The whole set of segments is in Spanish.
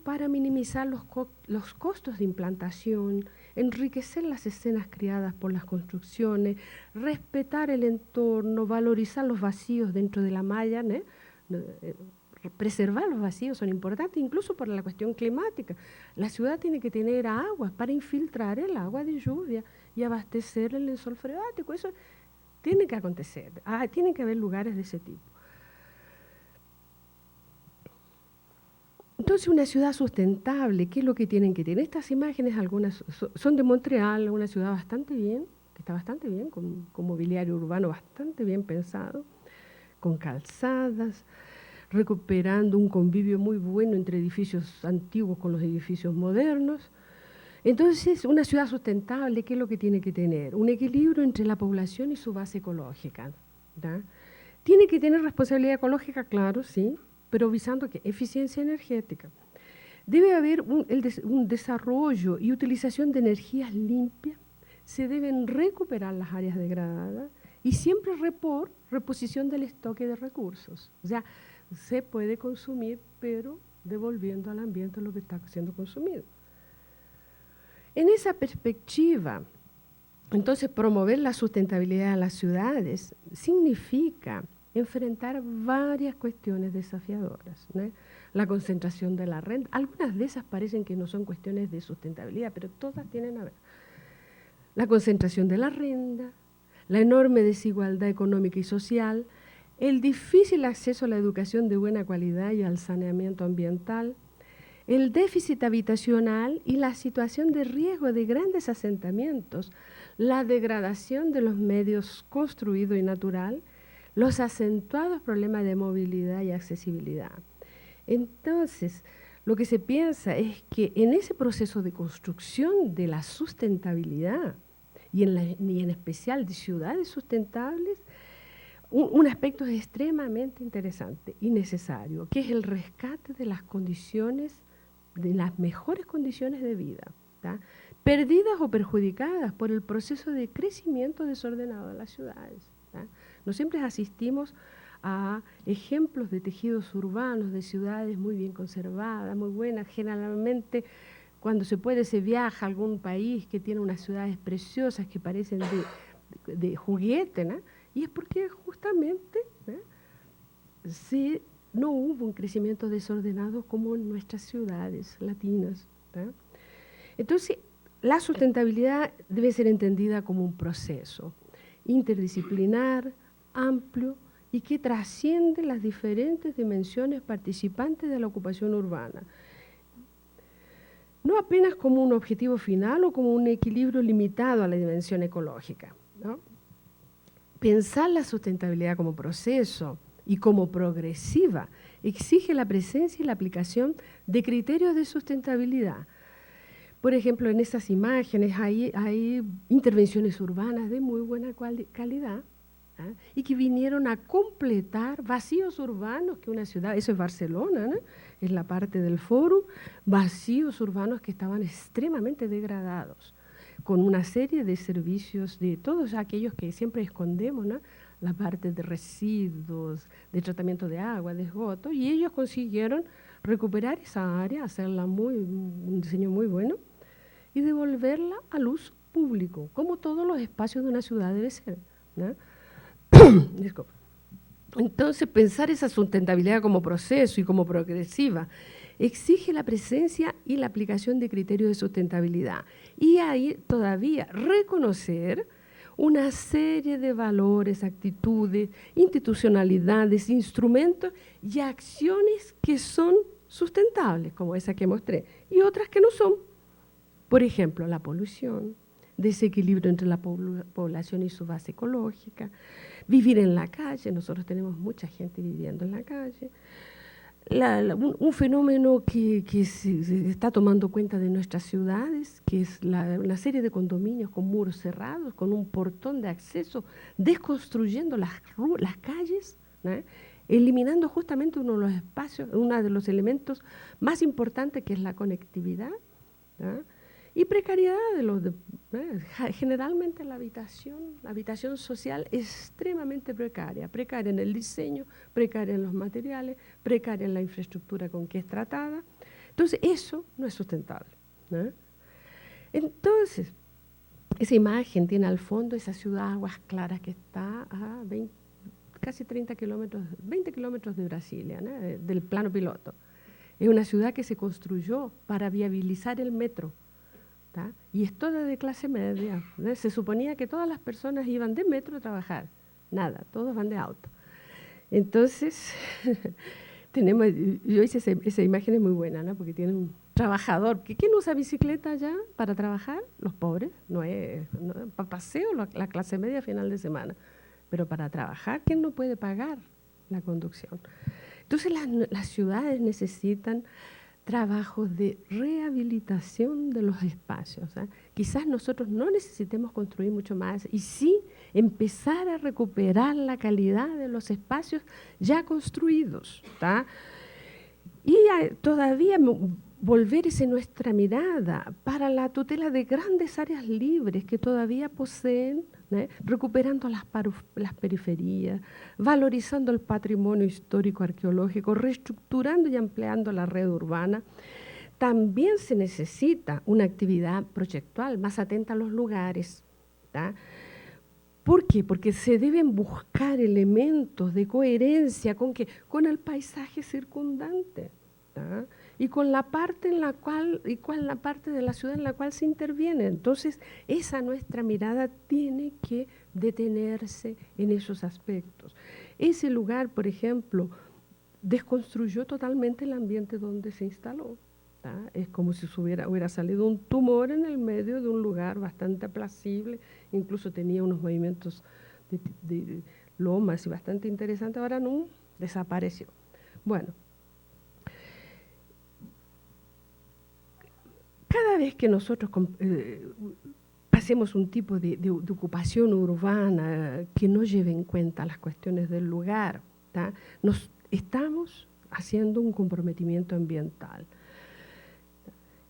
para minimizar los costos de implantación, enriquecer las escenas creadas por las construcciones, respetar el entorno, valorizar los vacíos dentro de la malla, ¿no? Preservar los vacíos son importantes, incluso por la cuestión climática. La ciudad tiene que tener agua para infiltrar el agua de lluvia y abastecer el lençol freático. Eso tiene que acontecer. Tienen que haber lugares de ese tipo. Entonces, una ciudad sustentable, ¿qué es lo que tienen que tener? Estas imágenes, algunas son de Montreal, una ciudad bastante bien, que está bastante bien, con mobiliario urbano bastante bien pensado, con calzadas, recuperando un convivio muy bueno entre edificios antiguos con los edificios modernos. Entonces, una ciudad sustentable, ¿qué es lo que tiene que tener? Un equilibrio entre la población y su base ecológica, ¿da? Tiene que tener responsabilidad ecológica, claro, sí, pero visando ¿qué? Eficiencia energética. Debe haber un desarrollo y utilización de energías limpias, se deben recuperar las áreas degradadas y siempre reposición del estoque de recursos. O sea, se puede consumir, pero devolviendo al ambiente lo que está siendo consumido. En esa perspectiva, entonces, promover la sustentabilidad en las ciudades significa enfrentar varias cuestiones desafiadoras, ¿no? La concentración de la renta, algunas de esas parecen que no son cuestiones de sustentabilidad, pero todas tienen a ver. La concentración de la renta, la enorme desigualdad económica y social, el difícil acceso a la educación de buena calidad y al saneamiento ambiental, el déficit habitacional y la situación de riesgo de grandes asentamientos, la degradación de los medios construidos y natural, los acentuados problemas de movilidad y accesibilidad. Entonces, lo que se piensa es que en ese proceso de construcción de la sustentabilidad, y en especial de ciudades sustentables, un aspecto extremadamente interesante y necesario, que es el rescate de las condiciones, de las mejores condiciones de vida, ¿tá? Perdidas o perjudicadas por el proceso de crecimiento desordenado de las ciudades, ¿tá? No siempre asistimos a ejemplos de tejidos urbanos, de ciudades muy bien conservadas, muy buenas. Generalmente, cuando se puede, se viaja a algún país que tiene unas ciudades preciosas que parecen de juguete, ¿no? Y es porque justamente no hubo un crecimiento desordenado como en nuestras ciudades latinas, ¿tá? Entonces, la sustentabilidad debe ser entendida como un proceso interdisciplinar, amplio y que trasciende las diferentes dimensiones participantes de la ocupación urbana. No apenas como un objetivo final o como un equilibrio limitado a la dimensión ecológica, ¿no? Pensar la sustentabilidad como proceso y como progresiva exige la presencia y la aplicación de criterios de sustentabilidad. Por ejemplo, en esas imágenes hay intervenciones urbanas de muy buena calidad, ¿ah? Y que vinieron a completar vacíos urbanos que una ciudad, eso es Barcelona, ¿no? Es la parte del foro, vacíos urbanos que estaban extremadamente degradados, con una serie de servicios de todos aquellos que siempre escondemos, ¿no? La parte de residuos, de tratamiento de agua, de esgoto, y ellos consiguieron recuperar esa área, hacerla un diseño muy bueno, y devolverla al uso público, como todos los espacios de una ciudad debe ser, ¿no? Entonces, pensar esa sustentabilidad como proceso y como progresiva exige la presencia y la aplicación de criterios de sustentabilidad. Y ahí todavía reconocer una serie de valores, actitudes, institucionalidades, instrumentos y acciones que son sustentables, como esa que mostré, y otras que no son. Por ejemplo, la polución, desequilibrio entre la población y su base ecológica, vivir en la calle, nosotros tenemos mucha gente viviendo en la calle, un fenómeno que se está tomando cuenta de nuestras ciudades, que es una serie de condominios con muros cerrados, con un portón de acceso, desconstruyendo las calles, ¿no? Eliminando justamente uno de los espacios, uno de los elementos más importantes, que es la conectividad, ¿no? Y precariedad generalmente la habitación social extremadamente precaria en el diseño, precaria en los materiales, precaria en la infraestructura con que es tratada. Entonces, eso no es sustentable, ¿no? Entonces, esa imagen tiene al fondo esa ciudad Aguas Claras que está a casi 30 kilómetros, 20 kilómetros de Brasilia, ¿no? Del plano piloto. Es una ciudad que se construyó para viabilizar el metro, ¿tá? Y es toda de clase media, ¿no? Se suponía que todas las personas iban de metro a trabajar. Nada, todos van de auto. Entonces, yo hice esa imagen es muy buena, ¿no? Porque tiene un trabajador. ¿Quién usa bicicleta ya para trabajar? Los pobres, para paseo la clase media a final de semana. Pero para trabajar, ¿quién no puede pagar la conducción? Entonces las ciudades necesitan trabajos de rehabilitación de los espacios, ¿eh? Quizás nosotros no necesitemos construir mucho más y sí empezar a recuperar la calidad de los espacios ya construidos, ¿tá? Y todavía volver nuestra mirada para la tutela de grandes áreas libres que todavía poseen, ¿no? Recuperando las periferias, valorizando el patrimonio histórico arqueológico, reestructurando y ampliando la red urbana. También se necesita una actividad proyectual más atenta a los lugares, ¿tá? ¿Por qué? Porque se deben buscar elementos de coherencia con el paisaje circundante, ¿tá? Y con la parte la parte de la ciudad en la cual se interviene. Entonces, esa nuestra mirada tiene que detenerse en esos aspectos. Ese lugar, por ejemplo, desconstruyó totalmente el ambiente donde se instaló, ¿tá? Es como si hubiera salido un tumor en el medio de un lugar bastante apacible, incluso tenía unos movimientos de lomas y bastante interesantes, ahora no, desapareció. Bueno, cada vez que nosotros hacemos un tipo de ocupación urbana que no lleve en cuenta las cuestiones del lugar, ¿tá? Nos estamos haciendo un comprometimiento ambiental.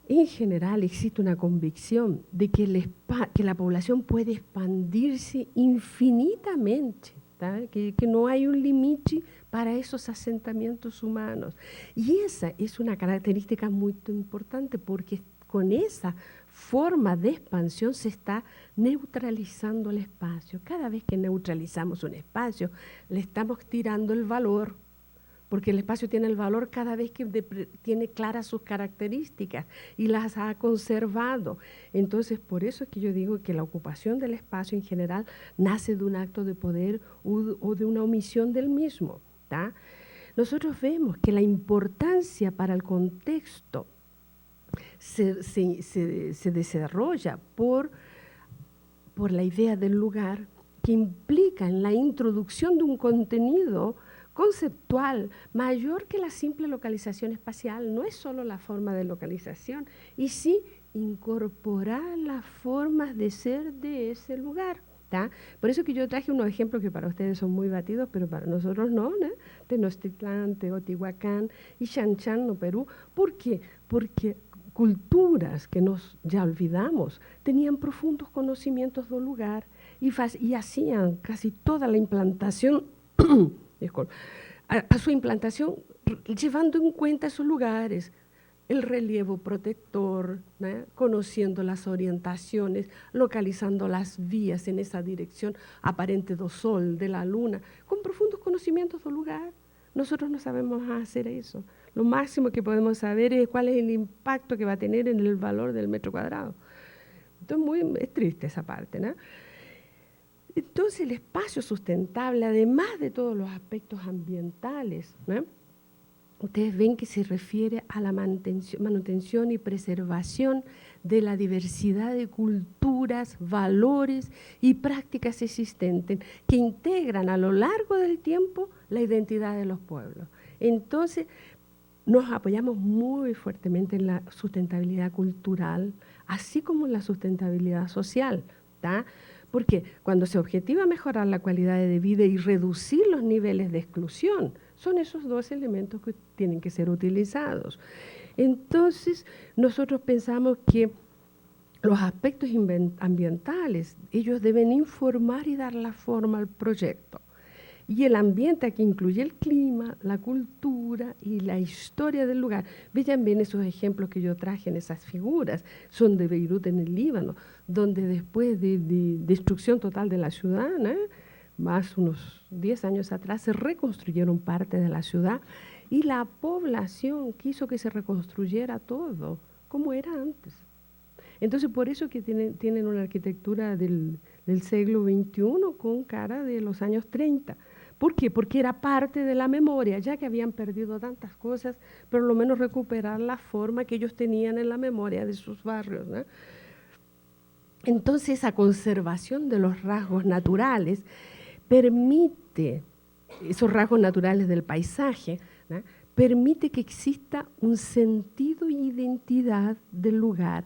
En general existe una convicción de que la población puede expandirse infinitamente, ¿tá? Que no hay un límite para esos asentamientos humanos. Y esa es una característica muy importante porque con esa forma de expansión se está neutralizando el espacio. Cada vez que neutralizamos un espacio, le estamos tirando el valor, porque el espacio tiene el valor cada vez que tiene claras sus características y las ha conservado. Entonces, por eso es que yo digo que la ocupación del espacio en general nace de un acto de poder o de una omisión del mismo, ¿tá? Nosotros vemos que la importancia para el contexto se desarrolla por la idea del lugar, que implica en la introducción de un contenido conceptual mayor que la simple localización espacial. No es solo la forma de localización, y sí incorporar las formas de ser de ese lugar, ¿tá? Por eso que yo traje unos ejemplos que para ustedes son muy batidos, pero para nosotros no, ¿no? Tenochtitlán, Teotihuacán y Xanchán, no Perú. ¿Por qué? Porque culturas que ya olvidamos tenían profundos conocimientos del lugar y hacían casi toda la implantación a su implantación llevando en cuenta esos lugares, el relieve protector, ¿no? Conociendo las orientaciones, localizando las vías en esa dirección aparente del sol, de la luna, con profundos conocimientos del lugar. Nosotros no sabemos hacer eso. Lo máximo que podemos saber es cuál es el impacto que va a tener en el valor del metro cuadrado. Entonces, es triste esa parte, ¿no? Entonces, el espacio sustentable, además de todos los aspectos ambientales, ¿no? Ustedes ven que se refiere a la manutención y preservación de la diversidad de culturas, valores y prácticas existentes que integran a lo largo del tiempo la identidad de los pueblos. Entonces, nos apoyamos muy fuertemente en la sustentabilidad cultural, así como en la sustentabilidad social, ¿tá? Porque cuando se objetiva mejorar la calidad de vida y reducir los niveles de exclusión, son esos dos elementos que tienen que ser utilizados. Entonces, nosotros pensamos que los aspectos ambientales, ellos deben informar y dar la forma al proyecto. Y el ambiente aquí incluye el clima, la cultura y la historia del lugar. Vean bien esos ejemplos que yo traje en esas figuras, son de Beirut en el Líbano, donde después de destrucción total de la ciudad, ¿no?, más unos 10 años atrás, se reconstruyeron parte de la ciudad y la población quiso que se reconstruyera todo como era antes. Entonces, por eso que tienen una arquitectura del siglo XXI con cara de los años 30. ¿Por qué? Porque era parte de la memoria, ya que habían perdido tantas cosas, pero lo menos recuperar la forma que ellos tenían en la memoria de sus barrios, ¿no? Entonces, esa conservación de los rasgos naturales permite, esos rasgos naturales del paisaje, ¿no?, permite que exista un sentido y identidad del lugar,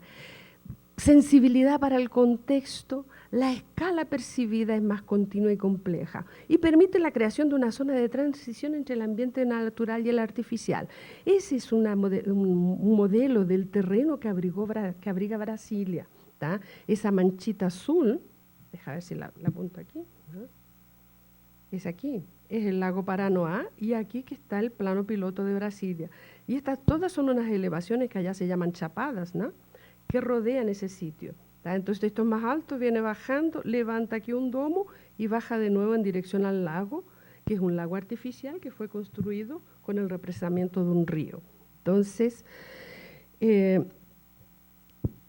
sensibilidad para el contexto, la escala percibida es más continua y compleja y permite la creación de una zona de transición entre el ambiente natural y el artificial. Ese es un modelo del terreno que abriga Brasilia, ¿tá? Esa manchita azul, déjame ver si la apunto aquí, ¿no?, es aquí, es el lago Paranoá y aquí que está el plano piloto de Brasilia. Y estas todas son unas elevaciones que allá se llaman chapadas, ¿no?, que rodean ese sitio, ¿tá? Entonces esto es más alto, viene bajando, levanta aquí un domo y baja de nuevo en dirección al lago, que es un lago artificial que fue construido con el represamiento de un río. Entonces,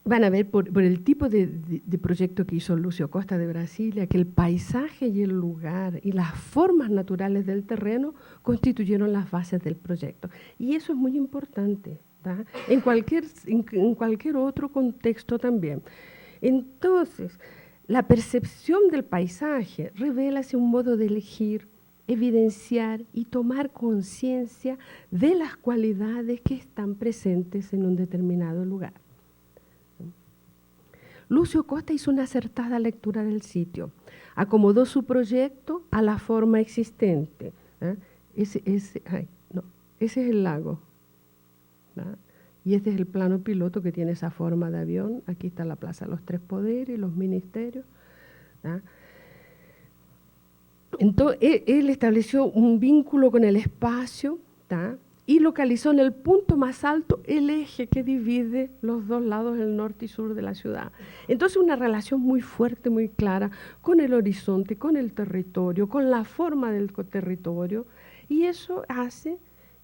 van a ver por el tipo de proyecto que hizo Lúcio Costa de Brasilia, que el paisaje y el lugar y las formas naturales del terreno constituyeron las bases del proyecto. Y eso es muy importante, ¿tá?, en cualquier otro contexto también. Entonces, la percepción del paisaje revela un modo de elegir, evidenciar y tomar conciencia de las cualidades que están presentes en un determinado lugar. Lúcio Costa hizo una acertada lectura del sitio, acomodó su proyecto a la forma existente. Ese es el lago, ¿verdad?, y este es el plano piloto que tiene esa forma de avión. Aquí está la Plaza de los Tres Poderes, los ministerios, ¿verdad? Entonces, él estableció un vínculo con el espacio, ¿tá?, y localizó en el punto más alto el eje que divide los dos lados, el norte y sur de la ciudad. Entonces, una relación muy fuerte, muy clara con el horizonte, con el territorio, con la forma del territorio, y eso hace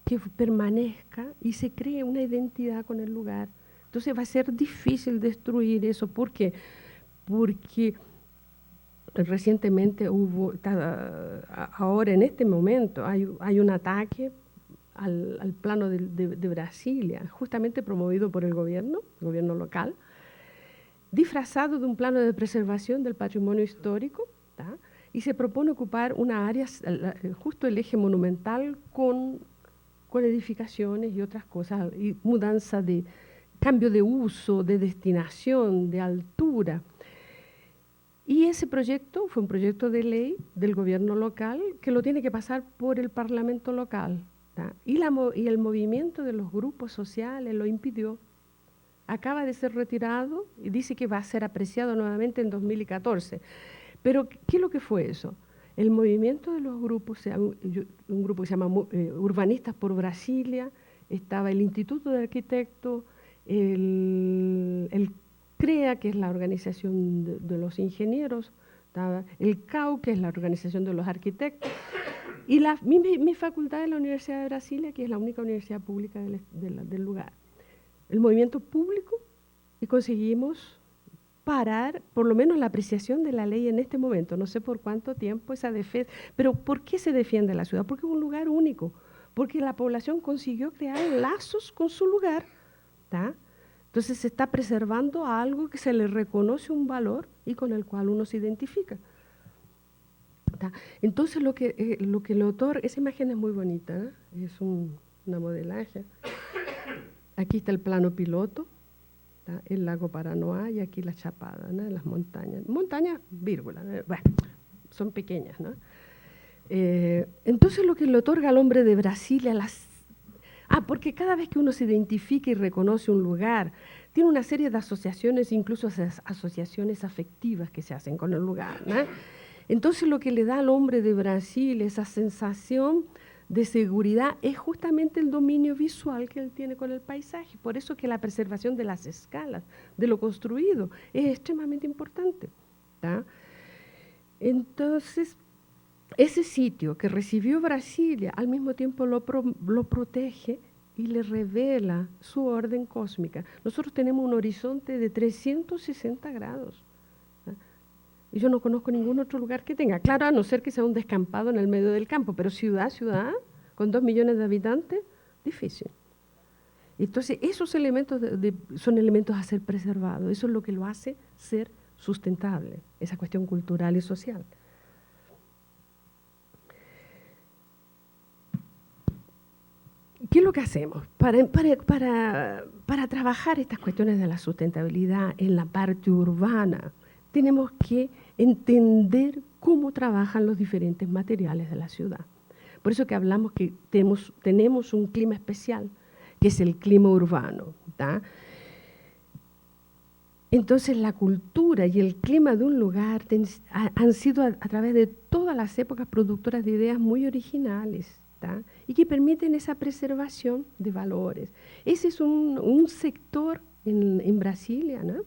que permanezca y se cree una identidad con el lugar. Entonces, va a ser difícil destruir eso. ¿Por qué? Porque recientemente ahora en este momento hay un ataque al plano de Brasilia, justamente promovido por el gobierno local, disfrazado de un plano de preservación del patrimonio histórico, ¿tá?, y se propone ocupar una área, justo el eje monumental, con edificaciones y otras cosas, y mudanza de cambio de uso, de destinación, de altura. Y ese proyecto fue un proyecto de ley del gobierno local que lo tiene que pasar por el parlamento local, ¿tá?, y el movimiento de los grupos sociales lo impidió. Acaba de ser retirado y dice que va a ser apreciado nuevamente en 2014. Pero, ¿qué es lo que fue eso? El movimiento de los grupos, un grupo que se llama Urbanistas por Brasilia, estaba el Instituto de Arquitectos, el CREA, que es la organización de los ingenieros, estaba el CAU, que es la organización de los arquitectos, y mi facultad es la Universidad de Brasilia, que es la única universidad pública del lugar. El movimiento público, y conseguimos parar por lo menos la apreciación de la ley en este momento. No sé por cuánto tiempo esa defensa, pero ¿por qué se defiende la ciudad? Porque es un lugar único, porque la población consiguió crear lazos con su lugar, ¿tá? Entonces se está preservando algo que se le reconoce un valor y con el cual uno se identifica, ¿tá? Entonces lo que le otorga, esa imagen es muy bonita, ¿eh? Es una modelaje. Aquí está el plano piloto, ¿tá?, el lago Paranoá, y aquí la chapada, ¿no?, las montañas, vírgula, bueno, son pequeñas, ¿no? Entonces lo que le otorga al hombre de Brasilia porque cada vez que uno se identifica y reconoce un lugar, tiene una serie de asociaciones, incluso esas asociaciones afectivas que se hacen con el lugar, ¿no? Entonces lo que le da al hombre de Brasil esa sensación de seguridad es justamente el dominio visual que él tiene con el paisaje. Por eso que la preservación de las escalas, de lo construido, es extremadamente importante, ¿tá? Entonces, ese sitio que recibió Brasilia al mismo tiempo lo protege y le revela su orden cósmica. Nosotros tenemos un horizonte de 360 grados. Y yo no conozco ningún otro lugar que tenga. Claro, a no ser que sea un descampado en el medio del campo, pero ciudad, con 2 millones de habitantes, difícil. Entonces, esos elementos son elementos a ser preservados. Eso es lo que lo hace ser sustentable, esa cuestión cultural y social. ¿Qué es lo que hacemos? Para trabajar estas cuestiones de la sustentabilidad en la parte urbana, tenemos que entender cómo trabajan los diferentes materiales de la ciudad. Por eso que hablamos que tenemos un clima especial, que es el clima urbano, ¿tá? Entonces la cultura y el clima de un lugar han sido a través de todas las épocas productoras de ideas muy originales, ¿tá? Y que permiten esa preservación de valores. Ese es un sector en Brasilia, ¿no?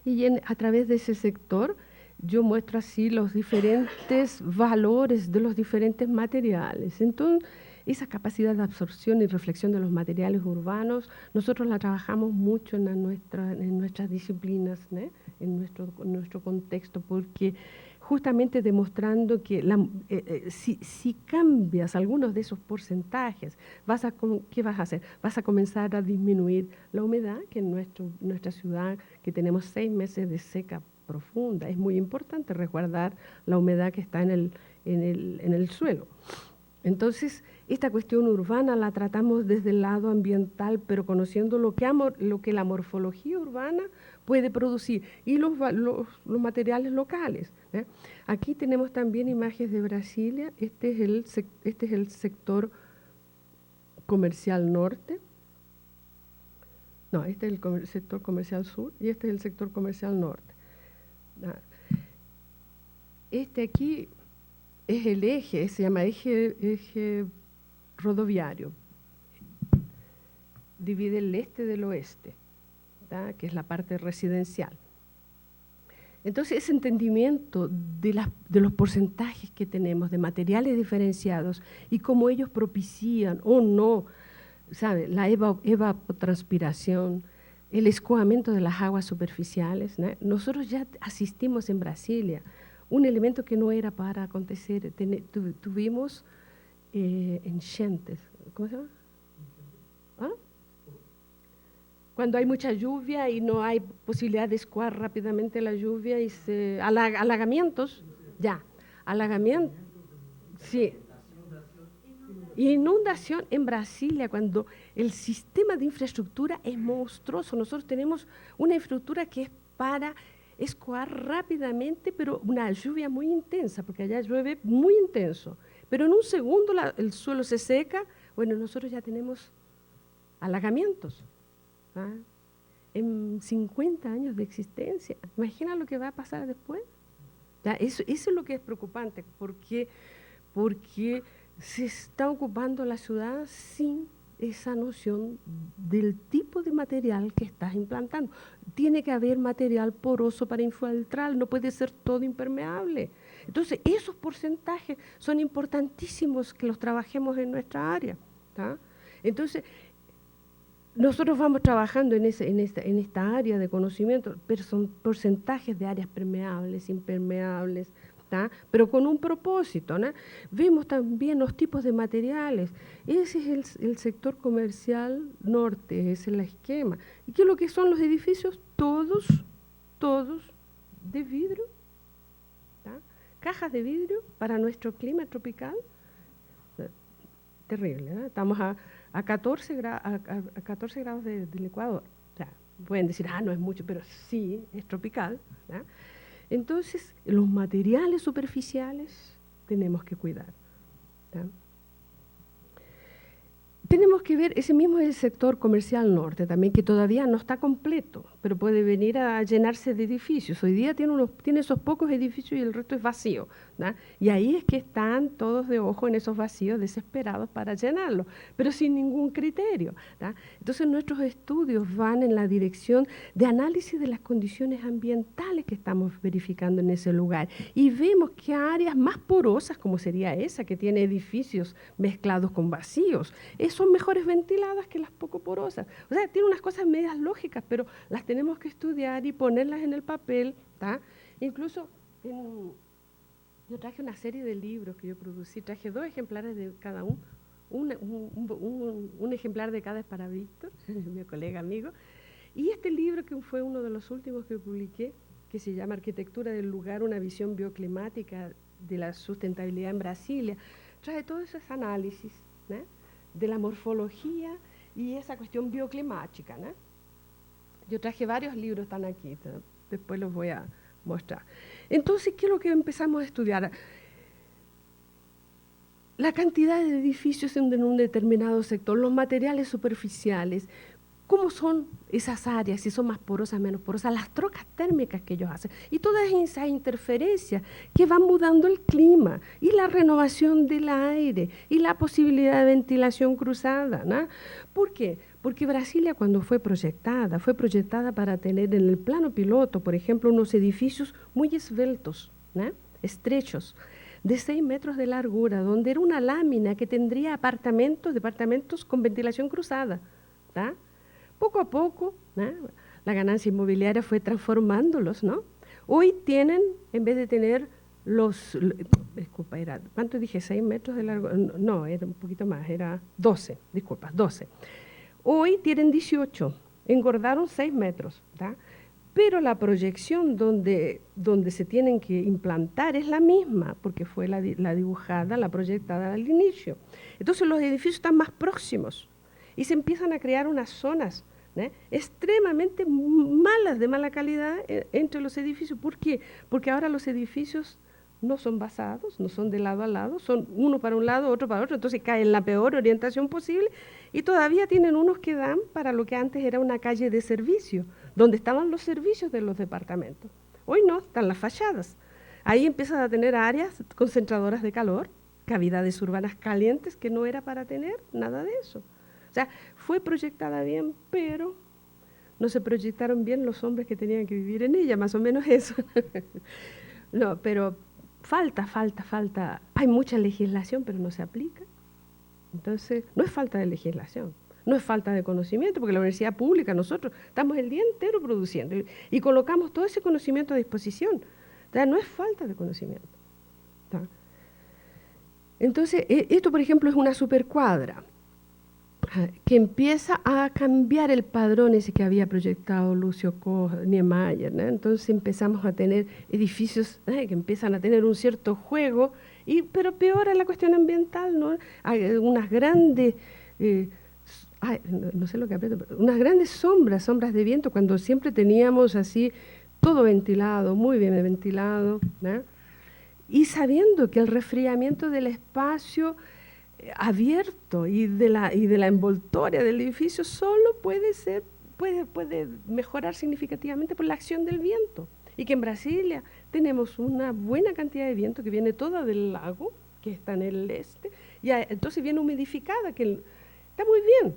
Y a través de ese sector yo muestro así los diferentes valores de los diferentes materiales. Entonces, esa capacidad de absorción y reflexión de los materiales urbanos, nosotros la trabajamos mucho en nuestras disciplinas, ¿no? en nuestro contexto, porque justamente demostrando que si cambias algunos de esos porcentajes, ¿qué vas a hacer? Vas a comenzar a disminuir la humedad, que en nuestra ciudad, que tenemos 6 meses de seca profunda, es muy importante resguardar la humedad que está en el suelo. Entonces, esta cuestión urbana la tratamos desde el lado ambiental, pero conociendo lo que la morfología urbana puede producir y los materiales locales, ¿eh? Aquí tenemos también imágenes de Brasilia. Este es el sector comercial norte. No, este es el sector comercial sur y este es el sector comercial norte. Este aquí es el eje, se llama eje rodoviario. Divide el este del oeste, ¿tá? Que es la parte residencial. Entonces, ese entendimiento de los porcentajes que tenemos de materiales diferenciados y cómo ellos propician o no, ¿sabe? La evapotranspiración, el escoamiento de las aguas superficiales, ¿no? Nosotros ya asistimos en Brasilia un elemento que no era para acontecer. Tuvimos enchentes. ¿Cómo se llama? ¿Ah? Cuando hay mucha lluvia y no hay posibilidad de escoar rápidamente la lluvia y alagamientos, ya, alagamiento, sí. Inundación en Brasilia, cuando el sistema de infraestructura es monstruoso. Nosotros tenemos una infraestructura que es para escoar rápidamente, pero una lluvia muy intensa, porque allá llueve muy intenso. Pero en un segundo el suelo se seca, bueno, nosotros ya tenemos alagamientos. ¿Ah? En 50 años de existencia. Imagina lo que va a pasar después. ¿Ya? Eso es lo que es preocupante, porque se está ocupando la ciudad sin esa noción del tipo de material que estás implantando. Tiene que haber material poroso para infiltrar, no puede ser todo impermeable. Entonces, esos porcentajes son importantísimos que los trabajemos en nuestra área, ¿tá? Entonces, nosotros vamos trabajando en esta área de conocimiento, pero son porcentajes de áreas permeables, impermeables, ¿tá? Pero con un propósito, ¿no? Vemos también los tipos de materiales. Ese es el sector comercial norte, ese es el esquema. ¿Y qué es lo que son los edificios? Todos de vidrio, ¿tá? Cajas de vidrio para nuestro clima tropical. Terrible, ¿no? Estamos a 14 grados del Ecuador. O sea, pueden decir, no es mucho, pero sí, es tropical, ¿no? Entonces, los materiales superficiales tenemos que cuidar, ¿no? Tenemos que ver, ese mismo es el sector comercial norte también, que todavía no está completo, pero puede venir a llenarse de edificios. Hoy día tiene esos pocos edificios y el resto es vacío, ¿no? Y ahí es que están todos de ojo en esos vacíos desesperados para llenarlo, pero sin ningún criterio, ¿no? Entonces nuestros estudios van en la dirección de análisis de las condiciones ambientales que estamos verificando en ese lugar y vemos que áreas más porosas, como sería esa, que tiene edificios mezclados con vacíos, son mejores ventiladas que las poco porosas. O sea, tiene unas cosas medias lógicas, pero las tenemos que estudiar y ponerlas en el papel, ¿tá? Incluso yo traje una serie de libros que yo producí, traje 2 ejemplares de cada uno, un ejemplar de cada es para Víctor, mi colega amigo, y este libro que fue uno de los últimos que publiqué, que se llama Arquitectura del lugar, una visión bioclimática de la sustentabilidad en Brasilia, trae todos esos análisis, ¿no?, de la morfología y esa cuestión bioclimática, ¿no? Yo traje varios libros, están aquí, después los voy a mostrar. Entonces, ¿qué es lo que empezamos a estudiar? La cantidad de edificios en un determinado sector, los materiales superficiales, cómo son esas áreas, si son más porosas, menos porosas, las trocas térmicas que ellos hacen, y todas esas interferencias que van mudando el clima, y la renovación del aire, y la posibilidad de ventilación cruzada, ¿no? ¿Por qué? Porque Brasilia, cuando fue proyectada para tener en el plano piloto, por ejemplo, unos edificios muy esbeltos, ¿no?, estrechos, de 6 metros de largura, donde era una lámina que tendría departamentos con ventilación cruzada, ¿tá? Poco a poco, ¿no?, la ganancia inmobiliaria fue transformándolos, ¿no? Hoy tienen, en vez de tener disculpa, ¿cuánto dije? 6 metros de largo, no, era un poquito más, era 12, disculpa, 12. Hoy tienen 18, engordaron 6 metros, ¿tá? Pero la proyección donde se tienen que implantar es la misma, porque fue la dibujada, la proyectada al inicio. Entonces los edificios están más próximos y se empiezan a crear unas zonas, ¿no?, extremadamente malas, de mala calidad entre los edificios. ¿Por qué? Porque ahora los edificios no son basados, no son de lado a lado, son uno para un lado, otro para otro, entonces caen en la peor orientación posible y todavía tienen unos que dan para lo que antes era una calle de servicio, donde estaban los servicios de los departamentos. Hoy no, están las fachadas. Ahí empiezan a tener áreas concentradoras de calor, cavidades urbanas calientes que no era para tener nada de eso. O sea, fue proyectada bien, pero no se proyectaron bien los hombres que tenían que vivir en ella, más o menos eso. No, pero falta. Hay mucha legislación, pero no se aplica. Entonces, no es falta de legislación, no es falta de conocimiento, porque la universidad pública, nosotros estamos el día entero produciendo y colocamos todo ese conocimiento a disposición. O sea, no es falta de conocimiento. ¿Tá? Entonces, esto, por ejemplo, es una supercuadra que empieza a cambiar el padrón ese que había proyectado Lucio Niemeyer, ¿no? Entonces empezamos a tener edificios que empiezan a tener un cierto juego, pero peor a la cuestión ambiental, ¿no? Hay unas grandes, no sé lo que aprieto, pero unas grandes sombras de viento, cuando siempre teníamos así todo ventilado, muy bien ventilado, ¿no? Y sabiendo que el resfriamiento del espacio abierto y de la envoltoria del edificio solo puede mejorar significativamente por la acción del viento. Y que en Brasilia tenemos una buena cantidad de viento que viene toda del lago, que está en el este, y entonces viene humidificada, que está muy bien.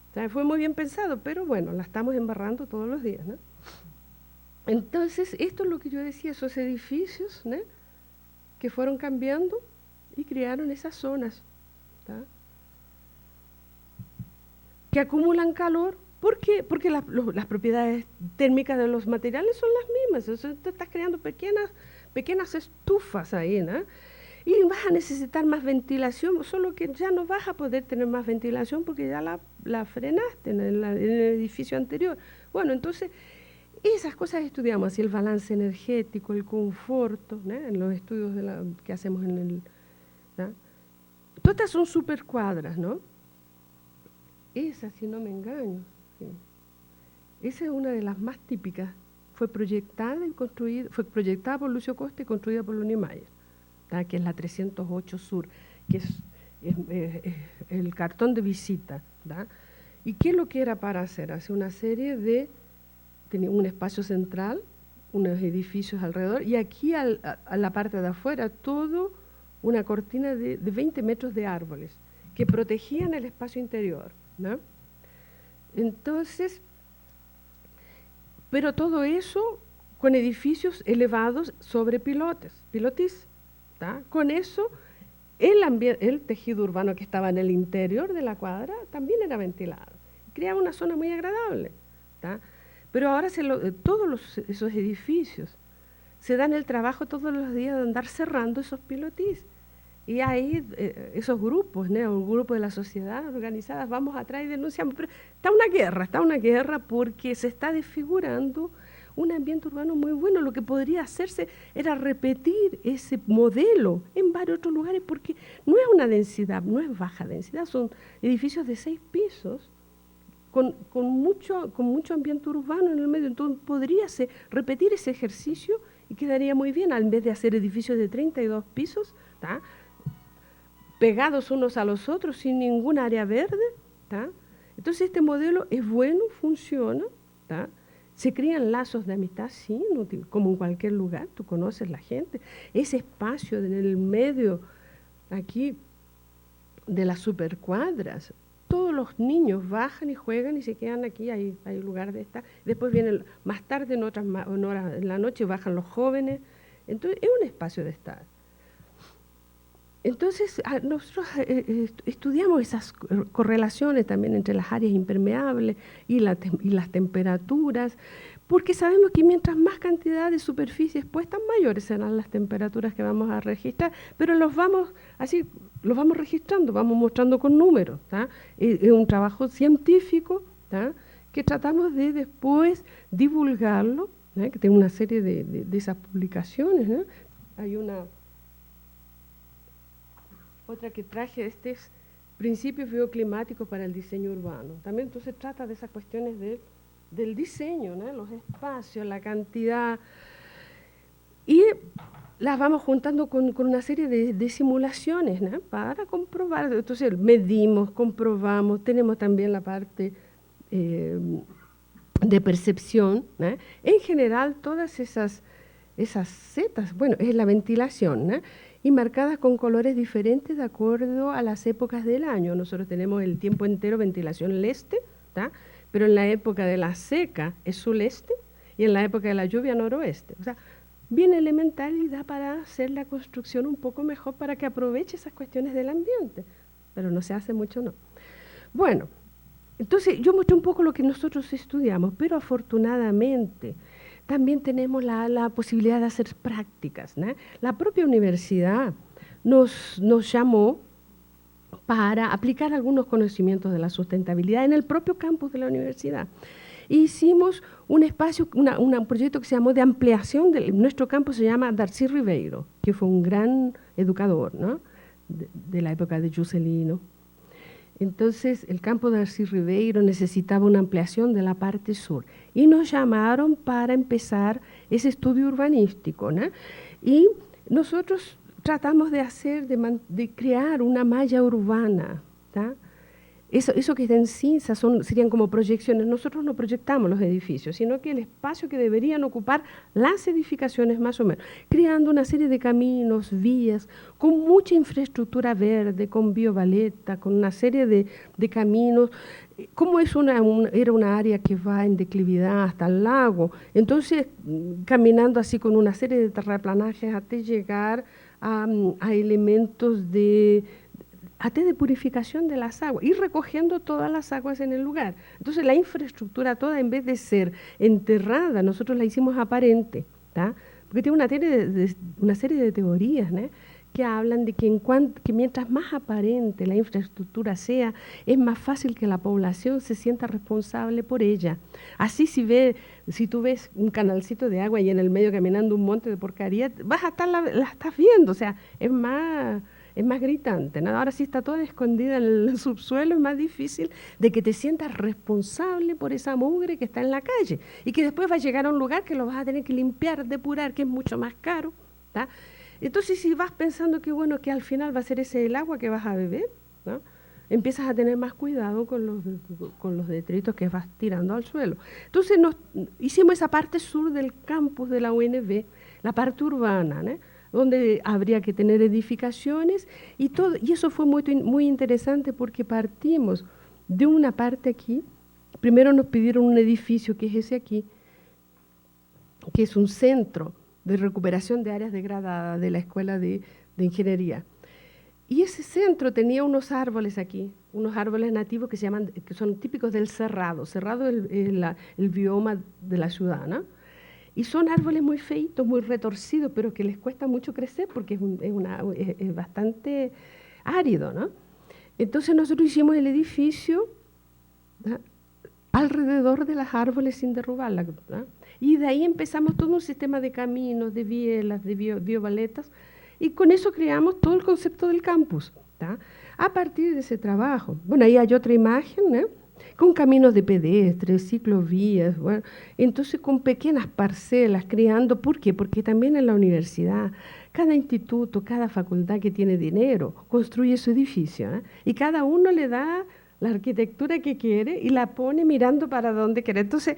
O sea, fue muy bien pensado, pero bueno, la estamos embarrando todos los días, ¿no? Entonces, esto es lo que yo decía, esos edificios, ¿no?, que fueron cambiando y crearon esas zonas, ¿tá?, que acumulan calor. ¿Por qué? Porque las propiedades térmicas de los materiales son las mismas. O sea, tú estás creando pequeñas estufas ahí, ¿no? Y vas a necesitar más ventilación, solo que ya no vas a poder tener más ventilación porque ya la frenaste en el edificio anterior. Bueno, entonces, esas cosas estudiamos, así el balance energético, el conforto, ¿no?, en los estudios que hacemos en el... ¿no? Todas estas son supercuadras, ¿no? Esa, si no me engaño, sí. Esa es una de las más típicas. Fue proyectada por Lucio Costa y construida por Niemeyer, que es la 308 Sur, que es el cartón de visita, ¿da? ¿Y qué es lo que era para hacer? Hacer una serie de, tenía un espacio central, unos edificios alrededor, y aquí a la parte de afuera todo una cortina de 20 metros de árboles que protegían el espacio interior, ¿no? Entonces, pero todo eso con edificios elevados sobre pilotis, ¿tá? Con eso, el tejido urbano que estaba en el interior de la cuadra también era ventilado. Creaba una zona muy agradable, ¿tá? Pero ahora todos esos edificios se dan el trabajo todos los días de andar cerrando esos pilotis. Y ahí esos grupos, ¿no? El grupo de la sociedad organizadas, vamos atrás y denunciamos. Pero está una guerra porque se está desfigurando un ambiente urbano muy bueno. Lo que podría hacerse era repetir ese modelo en varios otros lugares, porque no es una densidad, no es baja densidad, son edificios de 6 pisos con mucho ambiente urbano en el medio. Entonces podría repetir ese ejercicio y quedaría muy bien, en vez de hacer edificios de 32 pisos, ¿tá? Pegados unos a los otros sin ningún área verde, ¿tá? Entonces este modelo es bueno, funciona, ¿tá? Se crean lazos de amistad, sí, como en cualquier lugar, tú conoces la gente. Ese espacio en el medio, aquí, de las supercuadras, todos los niños bajan y juegan y se quedan aquí, hay lugar de estar. Después vienen más tarde, en horas de la noche, bajan los jóvenes. Entonces es un espacio de estar. Entonces, nosotros estudiamos esas correlaciones también entre las áreas impermeables y las temperaturas, porque sabemos que mientras más cantidad de superficie expuesta, mayores serán las temperaturas que vamos a registrar, pero los vamos registrando, vamos mostrando con números, ¿tá? Es un trabajo científico, ¿tá? Que tratamos de después divulgarlo, ¿tá? Que tiene una serie de esas publicaciones, ¿no? Hay otra que traje, este es Principios bioclimáticos para el diseño urbano. También entonces trata de esas cuestiones del diseño, ¿no? Los espacios, la cantidad, y las vamos juntando con una serie de simulaciones, ¿no? Para comprobar. Entonces medimos, comprobamos, tenemos también la parte de percepción, ¿no? En general todas esas setas, bueno, es la ventilación, ¿no? Y marcadas con colores diferentes de acuerdo a las épocas del año. Nosotros tenemos el tiempo entero ventilación leste, ¿tá? Pero en la época de la seca es suleste y en la época de la lluvia noroeste. O sea, bien elemental y da para hacer la construcción un poco mejor para que aproveche esas cuestiones del ambiente. Pero no se hace mucho, no. Bueno, entonces yo mostré un poco lo que nosotros estudiamos, pero afortunadamente también tenemos la posibilidad de hacer prácticas, ¿no? La propia universidad nos llamó para aplicar algunos conocimientos de la sustentabilidad en el propio campus de la universidad. Hicimos un espacio, un proyecto que se llamó de ampliación de nuestro campus, se llama Darcy Ribeiro, que fue un gran educador, ¿no? de la época de Juscelino. Entonces, el campo de Darcy Ribeiro necesitaba una ampliación de la parte sur y nos llamaron para empezar ese estudio urbanístico, ¿no? Y nosotros tratamos de crear una malla urbana, ¿tá? Eso que está en cinza serían como proyecciones. Nosotros no proyectamos los edificios, sino que el espacio que deberían ocupar las edificaciones más o menos, creando una serie de caminos, vías, con mucha infraestructura verde, con biobaleta, con una serie de caminos. Como era una área que va en declividad hasta el lago, entonces caminando así con una serie de terraplanajes hasta llegar a elementos de purificación de las aguas y recogiendo todas las aguas en el lugar. Entonces la infraestructura toda, en vez de ser enterrada, nosotros la hicimos aparente, ¿tá? Porque tiene una serie de teorías, ¿no? Que hablan de que mientras más aparente la infraestructura sea, es más fácil que la población se sienta responsable por ella. Así si tú ves un canalcito de agua y en el medio caminando un monte de porquería, la estás viendo, o sea, es más gritante, ¿no? Ahora sí está toda escondida en el subsuelo, es más difícil de que te sientas responsable por esa mugre que está en la calle y que después va a llegar a un lugar que lo vas a tener que limpiar, depurar, que es mucho más caro, ¿tá? Entonces, si vas pensando que bueno, que al final va a ser ese el agua que vas a beber, ¿no? Empiezas a tener más cuidado con los detritos que vas tirando al suelo. Entonces, hicimos esa parte sur del campus de la UNB, la parte urbana, ¿no? Donde habría que tener edificaciones y todo. Y eso fue muy interesante porque partimos de una parte aquí. Primero nos pidieron un edificio, que es ese aquí, que es un centro de recuperación de áreas degradadas de la Escuela de Ingeniería. Y ese centro tenía unos árboles aquí, unos árboles nativos que son típicos del cerrado. Cerrado es el bioma de la ciudad, ¿no? Y son árboles muy feitos, muy retorcidos, pero que les cuesta mucho crecer porque es bastante árido, ¿no? Entonces nosotros hicimos el edificio, ¿no?, alrededor de las árboles sin derrubarlas, ¿no? Y de ahí empezamos todo un sistema de caminos, de bielas, de biovaletas, y con eso creamos todo el concepto del campus, ¿tá? A partir de ese trabajo. Bueno, ahí hay otra imagen, ¿no?, con caminos de pedestres, ciclovías, bueno, entonces con pequeñas parcelas creando. ¿Por qué? Porque también en la universidad, cada instituto, cada facultad que tiene dinero, construye su edificio, ¿eh? Y cada uno le da la arquitectura que quiere y la pone mirando para donde quiere. Entonces,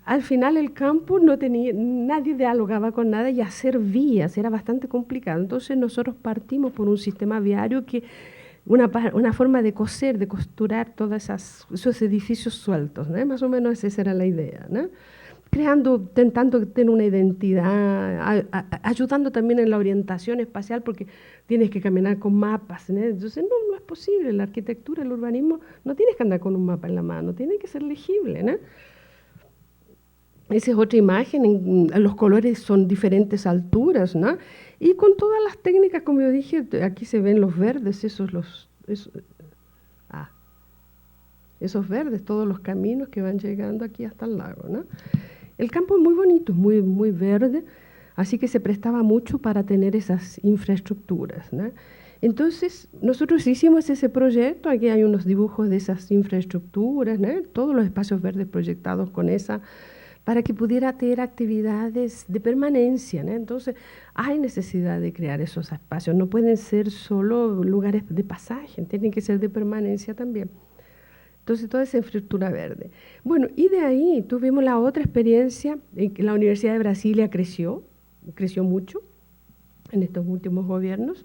al final el campus no tenía, nadie dialogaba con nada, y hacer vías era bastante complicado. Entonces nosotros partimos por un sistema viario que una forma de coser, de costurar todos esos edificios sueltos, ¿no? Más o menos esa era la idea, ¿no? Intentando tener una identidad, ayudando también en la orientación espacial, porque tienes que caminar con mapas, ¿no? Entonces no es posible, la arquitectura, el urbanismo, no tienes que andar con un mapa en la mano, tiene que ser legible, ¿no? Esa es otra imagen, los colores son diferentes alturas, ¿no? Y con todas las técnicas, como yo dije, aquí se ven los verdes, esos verdes, todos los caminos que van llegando aquí hasta el lago, ¿no? El campo es muy bonito, muy, muy verde, así que se prestaba mucho para tener esas infraestructuras, ¿no? Entonces, nosotros hicimos ese proyecto, aquí hay unos dibujos de esas infraestructuras, ¿no?, todos los espacios verdes proyectados con esa, para que pudiera tener actividades de permanencia, ¿no? Entonces, hay necesidad de crear esos espacios, no pueden ser solo lugares de pasaje, tienen que ser de permanencia también. Entonces, toda esa infraestructura verde. Bueno, y de ahí tuvimos la otra experiencia, en que la Universidad de Brasilia creció mucho en estos últimos gobiernos,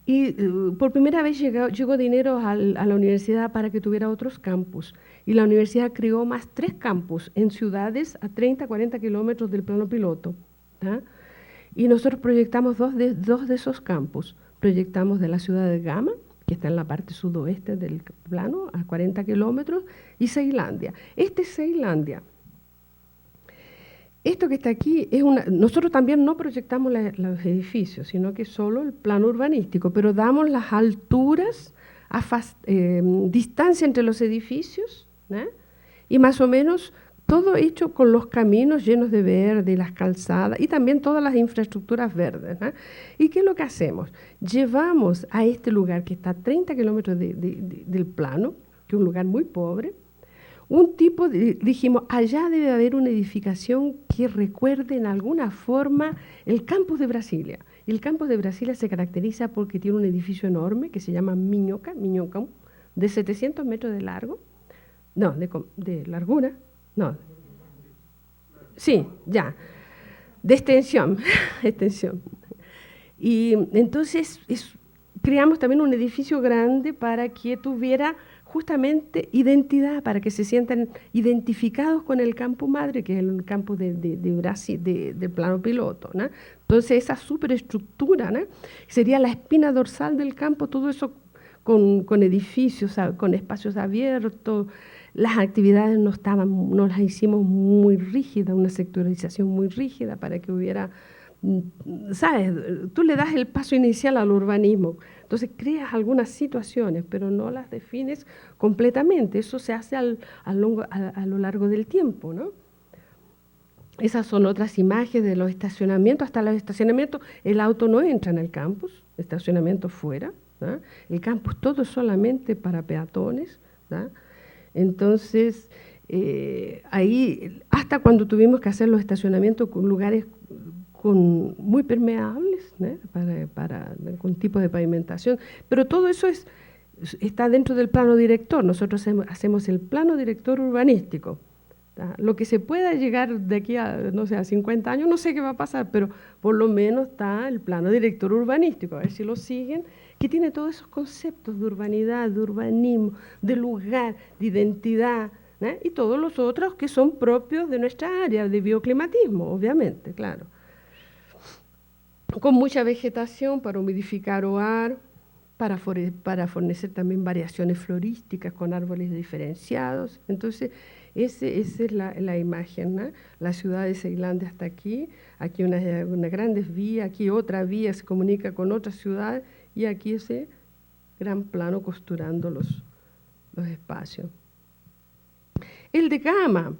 y por primera vez llegó dinero a la universidad para que tuviera otros campus. Y la universidad creó más 3 campus en ciudades a 30, 40 kilómetros del plano piloto, ¿tá? Y nosotros proyectamos dos de esos campus. Proyectamos de la ciudad de Gama, que está en la parte sudoeste del plano, a 40 kilómetros, y Ceilândia. Este es Ceilândia. Esto que está aquí nosotros también no proyectamos los edificios, sino que solo el plano urbanístico, pero damos las alturas, distancia entre los edificios, ¿no?, y más o menos todo hecho con los caminos llenos de verde, las calzadas y también todas las infraestructuras verdes, ¿no? ¿Y qué es lo que hacemos? Llevamos a este lugar que está a 30 kilómetros del plano, que es un lugar muy pobre, dijimos, allá debe haber una edificación que recuerde en alguna forma el campus de Brasilia. Y el campus de Brasilia se caracteriza porque tiene un edificio enorme que se llama Minhocão, de 700 metros de largo, no, de largura, no, sí, ya, de extensión, extensión. Y entonces creamos también un edificio grande para que tuviera justamente identidad, para que se sientan identificados con el campo madre, que es el campo de Brasil, del plano piloto, ¿no? Entonces esa superestructura, ¿no?, sería la espina dorsal del campo, todo eso con edificios, con espacios abiertos. Las actividades no las hicimos muy rígidas, una sectorización muy rígida para que hubiera, ¿sabes? Tú le das el paso inicial al urbanismo, entonces creas algunas situaciones, pero no las defines completamente. Eso se hace a lo largo del tiempo, ¿no? Esas son otras imágenes de los estacionamientos. Hasta los estacionamientos, el auto no entra en el campus, estacionamiento fuera, ¿no? El campus todo es solamente para peatones, ¿no? Entonces, ahí, hasta cuando tuvimos que hacer los estacionamientos con lugares muy permeables, ¿no? Con tipo de pavimentación, pero todo eso está dentro del plano director. Nosotros hacemos el plano director urbanístico. ¿Tá? Lo que se pueda llegar de aquí a, no sé, a 50 años, no sé qué va a pasar, pero por lo menos está el plano director urbanístico, a ver si lo siguen, que tiene todos esos conceptos de urbanidad, de urbanismo, de lugar, de identidad, ¿no? Y todos los otros que son propios de nuestra área, de bioclimatismo, obviamente, claro. Con mucha vegetación para humidificar hogar, para fornecer también variaciones florísticas con árboles diferenciados. Entonces, esa es la imagen, ¿no? La ciudad de Ceilán hasta aquí una grandes vía, aquí otra vía se comunica con otra ciudad y aquí ese gran plano costurando los espacios. El de Gama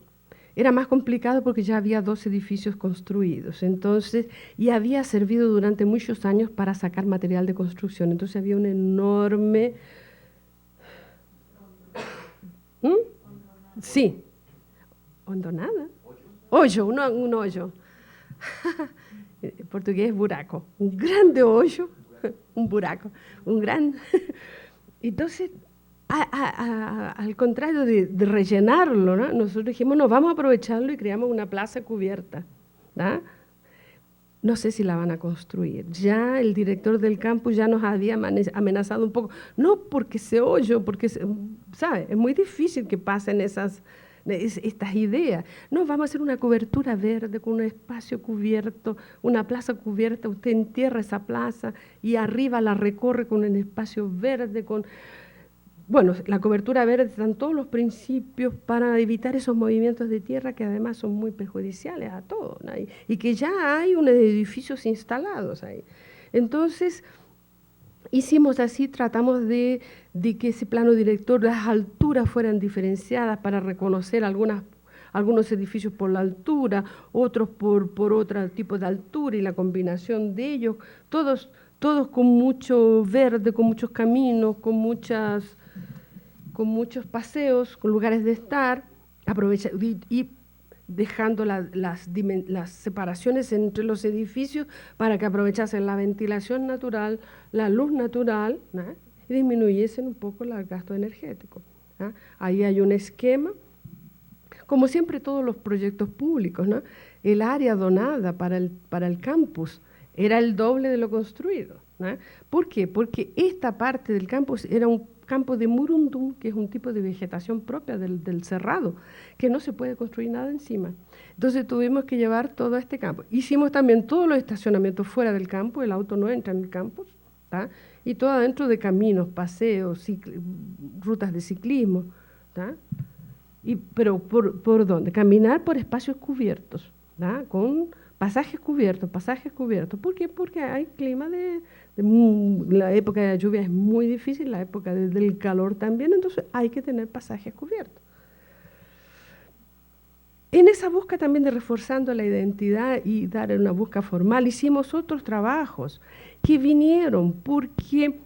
era más complicado porque ya había 2 edificios construidos, entonces, y había servido durante muchos años para sacar material de construcción, entonces había un enorme... ¿Mm? Sí, hondonada. Hoyo, un hoyo. En portugués es buraco, un grande hoyo, un buraco, un gran... Entonces, al contrario de rellenarlo, ¿no? Nosotros dijimos, no, vamos a aprovecharlo y creamos una plaza cubierta, ¿no? No sé si la van a construir. Ya el director del campus ya nos había amenazado un poco, no porque se hoyo, porque, ¿sabe? Es muy difícil que pasen estas ideas. No, vamos a hacer una cobertura verde con un espacio cubierto, una plaza cubierta, usted entierra esa plaza y arriba la recorre con un espacio verde, bueno, la cobertura verde están todos los principios para evitar esos movimientos de tierra que además son muy perjudiciales a todos, ¿no? Y que ya hay unos edificios instalados ahí. Entonces, hicimos así, tratamos de que ese plano director, las alturas fueran diferenciadas para reconocer algunos edificios por la altura, otros por otro tipo de altura y la combinación de ellos, todos con mucho verde, con muchos caminos, con muchos paseos, con lugares de estar, y dejando las separaciones entre los edificios para que aprovechasen la ventilación natural, la luz natural, ¿no? Y disminuyesen un poco el gasto energético, ¿no? Ahí hay un esquema, como siempre todos los proyectos públicos, ¿no? El área donada para el campus era el doble de lo construido, ¿no? ¿Por qué? Porque esta parte del campus era un campo de murundum, que es un tipo de vegetación propia del cerrado, que no se puede construir nada encima. Entonces tuvimos que llevar todo a este campo. Hicimos también todos los estacionamientos fuera del campo, el auto no entra en el campus, ¿tá? Y todo adentro de caminos, paseos, rutas de ciclismo, ¿tá? Pero ¿por dónde? Caminar por espacios cubiertos, ¿tá? Con pasajes cubiertos. ¿Por qué? Porque hay clima la época de la lluvia es muy difícil, la época del calor también, entonces hay que tener pasajes cubiertos. En esa búsqueda también de reforzando la identidad y dar una búsqueda formal, hicimos otros trabajos que vinieron porque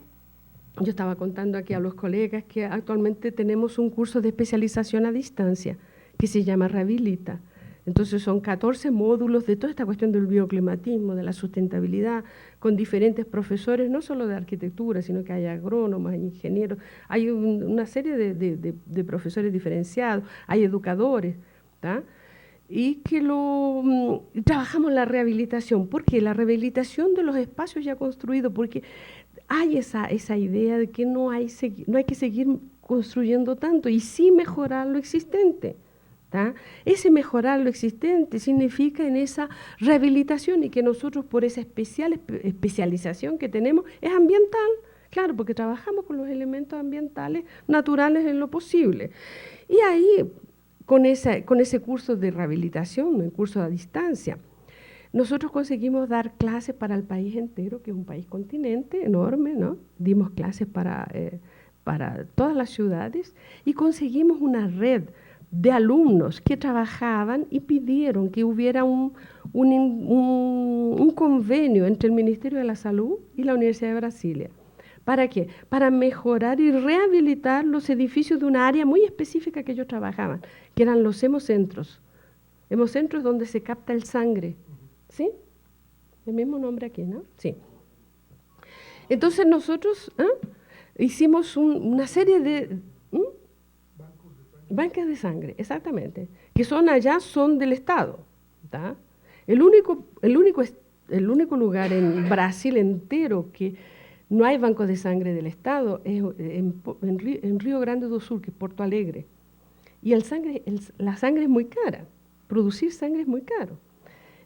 yo estaba contando aquí a los colegas que actualmente tenemos un curso de especialización a distancia que se llama Rehabilita. Entonces son 14 módulos de toda esta cuestión del bioclimatismo, de la sustentabilidad, con diferentes profesores, no solo de arquitectura, sino que hay agrónomos, hay ingenieros, hay una serie de profesores diferenciados, hay educadores, ¿tá? Y que trabajamos la rehabilitación. ¿Por qué? La rehabilitación de los espacios ya construidos, porque hay esa idea de que no hay que seguir construyendo tanto y sí mejorar lo existente. ¿Tá? Ese mejorar lo existente significa en esa rehabilitación y que nosotros por esa especialización que tenemos es ambiental, claro, porque trabajamos con los elementos ambientales naturales en lo posible. Y ahí, con ese curso de rehabilitación, el curso a distancia, nosotros conseguimos dar clases para el país entero, que es un país continente enorme, ¿no? Dimos clases para todas las ciudades y conseguimos una red de alumnos que trabajaban y pidieron que hubiera un convenio entre el Ministerio de la Salud y la Universidad de Brasilia. ¿Para qué? Para mejorar y rehabilitar los edificios de una área muy específica que ellos trabajaban, que eran los hemocentros. Hemocentros donde se capta el sangre, ¿sí? El mismo nombre aquí, ¿no? Sí. Entonces nosotros hicimos una serie de bancos de sangre, exactamente, que son allá, son del Estado. ¿Tá? El único lugar en Brasil entero que no hay bancos de sangre del Estado es en Río Grande do Sul, que es Porto Alegre. Y la sangre es muy cara, producir sangre es muy caro.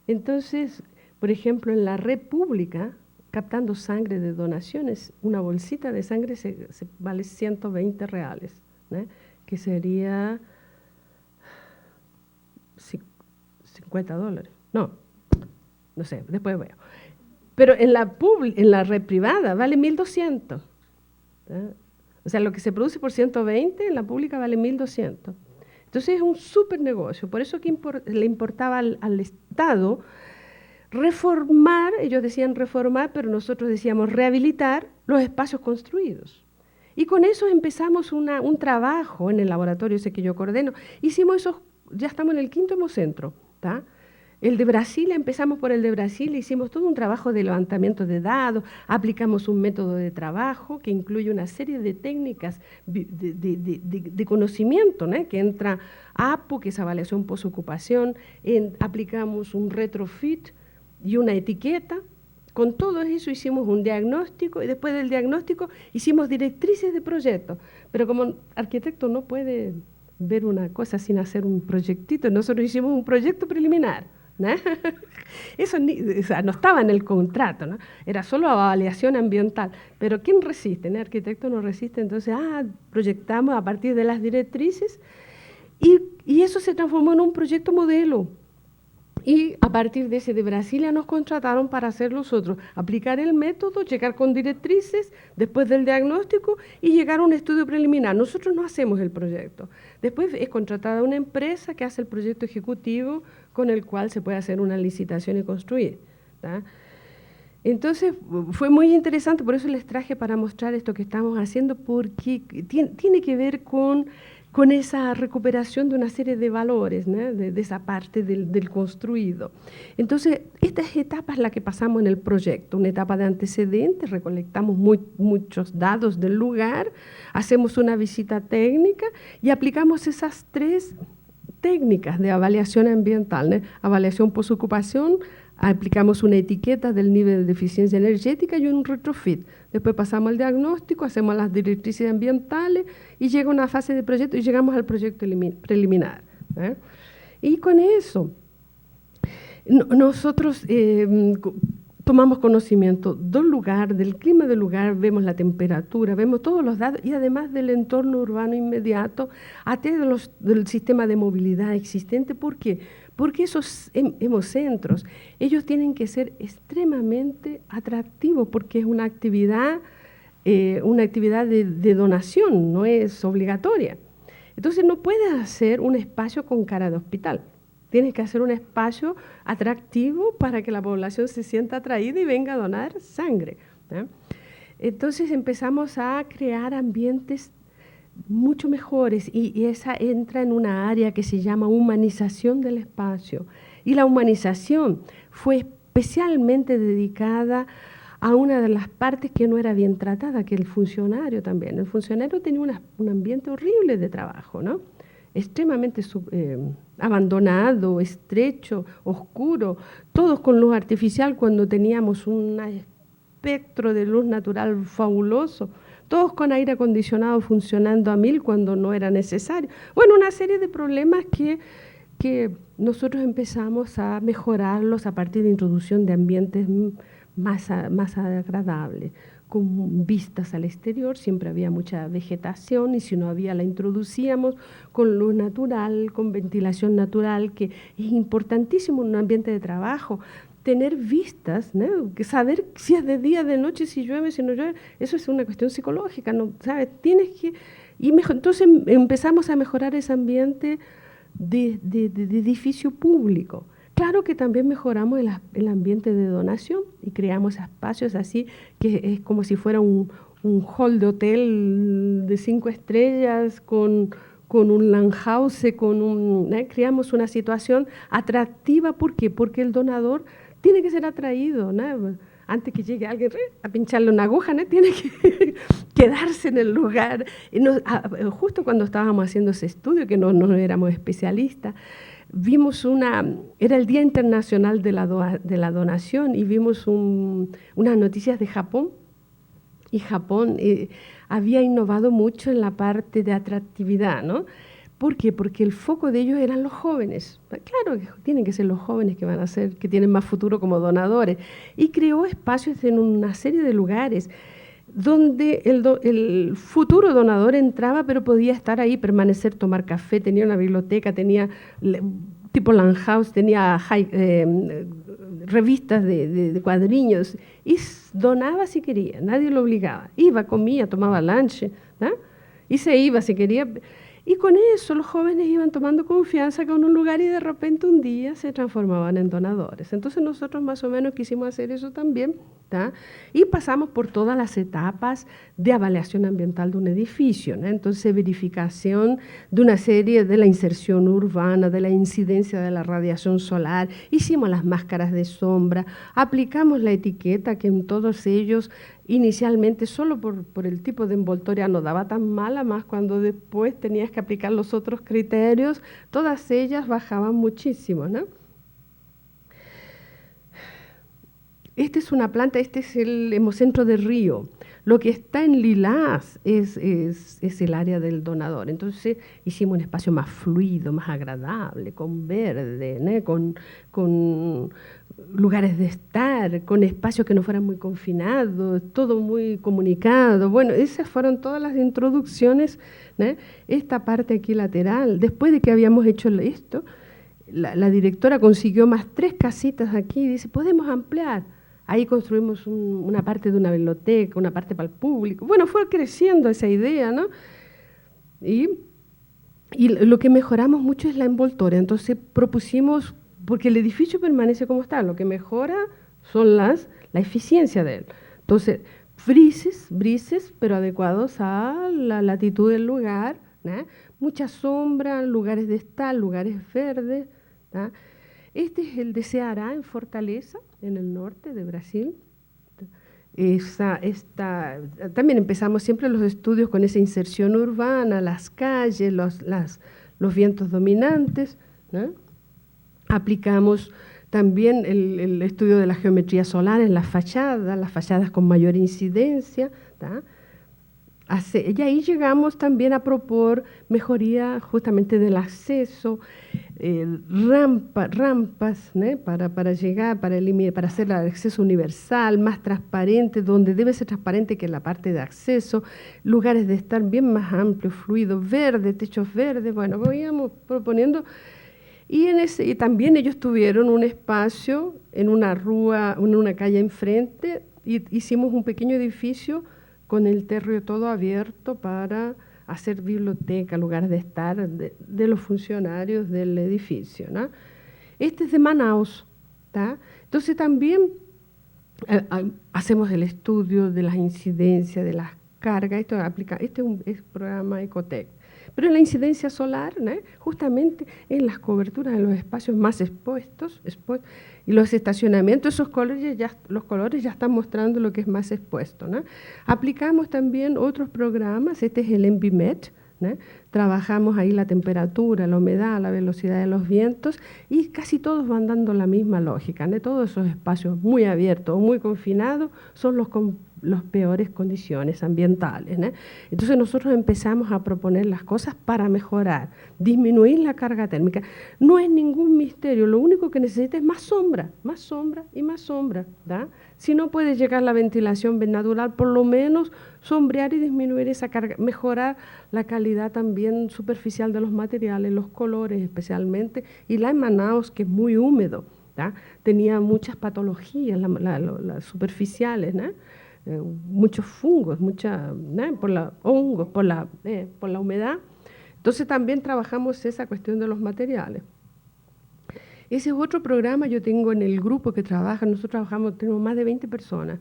Entonces, por ejemplo, en la red pública, captando sangre de donaciones, una bolsita de sangre vale 120 reales, ¿no? Que sería $50. No sé, después veo. Pero en la red privada vale 1.200. O sea, lo que se produce por 120, en la pública vale 1.200. Entonces es un súper negocio. Por eso que le importaba al Estado reformar, ellos decían reformar, pero nosotros decíamos rehabilitar los espacios construidos. Y con eso empezamos un trabajo en el laboratorio ese que yo coordeno. Ya estamos en el 5º hemocentro, ¿tá? El de Brasil, empezamos por el de Brasil, hicimos todo un trabajo de levantamiento de datos, aplicamos un método de trabajo que incluye una serie de técnicas de conocimiento, ¿no? Que entra APO, que es evaluación postocupación, aplicamos un retrofit y una etiqueta. Con todo eso hicimos un diagnóstico y después del diagnóstico hicimos directrices de proyecto. Pero como arquitecto no puede ver una cosa sin hacer un proyectito, nosotros hicimos un proyecto preliminar, ¿no? Eso no estaba en el contrato, ¿no? Era solo avaliación ambiental. Pero ¿quién resiste? El arquitecto no resiste, entonces proyectamos a partir de las directrices y eso se transformó en un proyecto modelo. Y a partir de ese de Brasilia nos contrataron para hacer los otros, aplicar el método, llegar con directrices, después del diagnóstico y llegar a un estudio preliminar. Nosotros no hacemos el proyecto. Después es contratada una empresa que hace el proyecto ejecutivo con el cual se puede hacer una licitación y construir, ¿tá? Entonces fue muy interesante, por eso les traje para mostrar esto que estamos haciendo, porque tiene que ver con esa recuperación de una serie de valores, ¿no? de esa parte del construido. Entonces, esta etapa es la que pasamos en el proyecto, una etapa de antecedentes, recolectamos muchos datos del lugar, hacemos una visita técnica y aplicamos esas 3 técnicas de avaliación ambiental, ¿no? Avaliación postocupación, aplicamos una etiqueta del nivel de eficiencia energética y un retrofit. Después pasamos al diagnóstico, hacemos las directrices ambientales y llega una fase de proyecto y llegamos al proyecto preliminar, ¿eh? Y con eso nosotros tomamos conocimiento del lugar, del clima del lugar, vemos la temperatura, vemos todos los datos y además del entorno urbano inmediato, del sistema de movilidad existente. ¿Por qué? Porque esos hemocentros, ellos tienen que ser extremadamente atractivos porque es una actividad de donación, no es obligatoria. Entonces no puedes hacer un espacio con cara de hospital. Tienes que hacer un espacio atractivo para que la población se sienta atraída y venga a donar sangre, ¿eh? Entonces empezamos a crear ambientes mucho mejores y esa entra en una área que se llama humanización del espacio. Y la humanización fue especialmente dedicada a una de las partes que no era bien tratada, que el funcionario también. El funcionario tenía un ambiente horrible de trabajo, ¿no? Extremadamente abandonado, estrecho, oscuro, todos con luz artificial cuando teníamos un espectro de luz natural fabuloso, todos con aire acondicionado funcionando a 1000 cuando no era necesario. Bueno, una serie de problemas que nosotros empezamos a mejorarlos a partir de introducción de ambientes más agradables, con vistas al exterior, siempre había mucha vegetación y si no había la introducíamos con luz natural, con ventilación natural, que es importantísimo en un ambiente de trabajo. Tener vistas, ¿no? Saber si es de día, de noche, si llueve, si no llueve, eso es una cuestión psicológica, ¿no? ¿Sabes? Entonces empezamos a mejorar ese ambiente de edificio público. Claro que también mejoramos el ambiente de donación y creamos espacios así, que es como si fuera un hall de hotel de 5 estrellas con un land house, creamos una situación atractiva. ¿Por qué? Porque el donador tiene que ser atraído, ¿no? Antes que llegue alguien a pincharle una aguja, ¿no? Tiene que quedarse en el lugar. Y justo cuando estábamos haciendo ese estudio, que no éramos especialistas, vimos era el Día Internacional de la Donación, y vimos unas noticias de Japón. Y Japón había innovado mucho en la parte de atractividad, ¿no? ¿Por qué? Porque el foco de ellos eran los jóvenes. Claro que tienen que ser los jóvenes que van a ser, que tienen más futuro como donadores. Y creó espacios en una serie de lugares donde el futuro donador entraba, pero podía estar ahí, permanecer, tomar café, tenía una biblioteca, tenía tipo Landhaus, tenía revistas de cuadriños, y donaba si quería, nadie lo obligaba. Iba, comía, tomaba lunch, ¿no? Y se iba si quería. Y con eso los jóvenes iban tomando confianza con un lugar, y de repente un día se transformaban en donadores. Entonces nosotros más o menos quisimos hacer eso también, ¿tá? Y pasamos por todas las etapas de avaliación ambiental de un edificio, ¿no? Entonces verificación de una serie de la inserción urbana, de la incidencia de la radiación solar, hicimos las máscaras de sombra, aplicamos la etiqueta, que en todos ellos inicialmente solo por el tipo de envoltoria no daba tan mala, más cuando después tenías que aplicar los otros criterios, todas ellas bajaban muchísimo, ¿no? Esta es una planta, este es el hemocentro de Río. Lo que está en lilás es el área del donador. Entonces hicimos un espacio más fluido, más agradable, con verde, ¿no? con lugares de estar, con espacios que no fueran muy confinados, todo muy comunicado. Bueno, esas fueron todas las introducciones, ¿no? Esta parte aquí lateral, después de que habíamos hecho esto, la directora consiguió más 3 casitas aquí y dice, podemos ampliar. Ahí construimos una parte de una biblioteca, una parte para el público. Bueno, fue creciendo esa idea, ¿no? Y lo que mejoramos mucho es la envoltoria. Entonces propusimos, porque el edificio permanece como está, lo que mejora son la eficiencia de él. Entonces, brises, pero adecuados a la latitud del lugar, ¿no? Mucha sombra, lugares de estar, lugares verdes, ¿no? Este es el de Ceará, en Fortaleza, en el norte de Brasil. También empezamos siempre los estudios con esa inserción urbana, las calles, los vientos dominantes, ¿no? Aplicamos también el estudio de la geometría solar en las fachadas con mayor incidencia, ¿tá? Y ahí llegamos también a proponer mejoría justamente del acceso, rampas, ¿no? para llegar, para hacer el acceso universal, más transparente, donde debe ser transparente que la parte de acceso, lugares de estar bien más amplios, fluidos, verdes, techos verdes, bueno, íbamos proponiendo. Y también ellos tuvieron un espacio en una rúa, en una calle enfrente, y hicimos un pequeño edificio con el térreo todo abierto para hacer biblioteca, lugares de estar de los funcionarios del edificio, ¿no? Este es de Manaus, ¿tá? Entonces también hacemos el estudio de las incidencias, de las cargas, este es un programa Ecotec. Pero en la incidencia solar, ¿no? Justamente en las coberturas, en los espacios más expuestos, y los estacionamientos, los colores ya están mostrando lo que es más expuesto, ¿no? Aplicamos también otros programas, este es el ENVIMET, ¿no? Trabajamos ahí la temperatura, la humedad, la velocidad de los vientos, y casi todos van dando la misma lógica, ¿no? Todos esos espacios muy abiertos o muy confinados son los con las peores condiciones ambientales, ¿no? Entonces nosotros empezamos a proponer las cosas para mejorar, disminuir la carga térmica. No es ningún misterio, lo único que necesita es más sombra y más sombra, ¿da? Si no puede llegar la ventilación natural, por lo menos sombrear y disminuir esa carga, mejorar la calidad también superficial de los materiales, los colores especialmente, y la en Manaus, que es muy húmedo, ¿da? Tenía muchas patologías, las superficiales, ¿no? Muchos fungos, ¿no? Por los hongos, por la humedad. Entonces también trabajamos esa cuestión de los materiales. Ese es otro programa, yo tengo en el grupo que trabaja, nosotros tenemos más de 20 personas.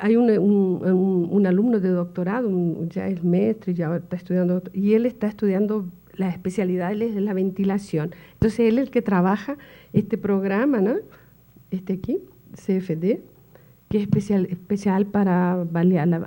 Hay un alumno de doctorado, ya es maestro, ya está estudiando, y él está estudiando la especialidad, él es la ventilación. Entonces él es el que trabaja este programa, ¿no? este aquí, CFD, que es especial para balear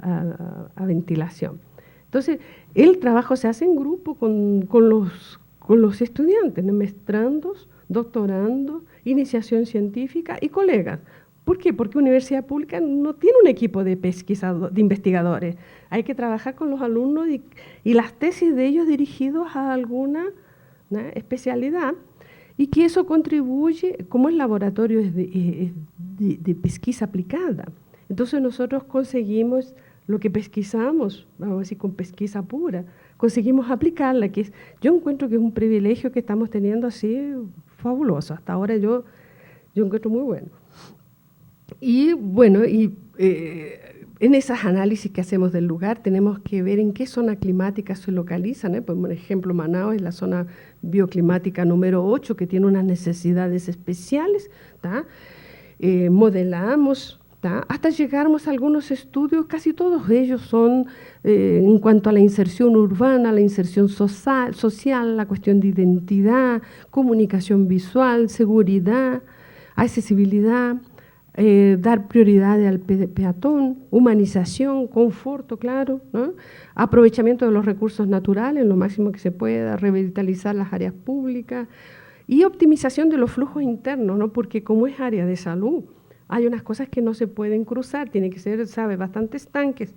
a ventilación. Entonces, el trabajo se hace en grupo con los estudiantes, ¿no? Mestrandos, doctorandos, iniciación científica y colegas. ¿Por qué? Porque universidad pública no tiene un equipo de de investigadores. Hay que trabajar con los alumnos y las tesis de ellos dirigidos a alguna, ¿no?, especialidad, y que eso contribuye, como el laboratorio es de pesquisa aplicada. Entonces nosotros conseguimos lo que pesquisamos, vamos a decir, con pesquisa pura, conseguimos aplicarla, yo encuentro que es un privilegio que estamos teniendo así fabuloso. Hasta ahora yo encuentro muy bueno. Y bueno, en esos análisis que hacemos del lugar tenemos que ver en qué zona climática se localizan. Por ejemplo, Manaos es la zona bioclimática número 8, que tiene unas necesidades especiales. Modelamos, hasta llegarmos a algunos estudios, casi todos ellos son en cuanto a la inserción urbana, la inserción social, la cuestión de identidad, comunicación visual, seguridad, accesibilidad, dar prioridad al peatón, humanización, conforto, claro, ¿no? Aprovechamiento de los recursos naturales, lo máximo que se pueda, revitalizar las áreas públicas y optimización de los flujos internos, ¿no? Porque como es área de salud, hay unas cosas que no se pueden cruzar, tiene que ser, bastantes tanques.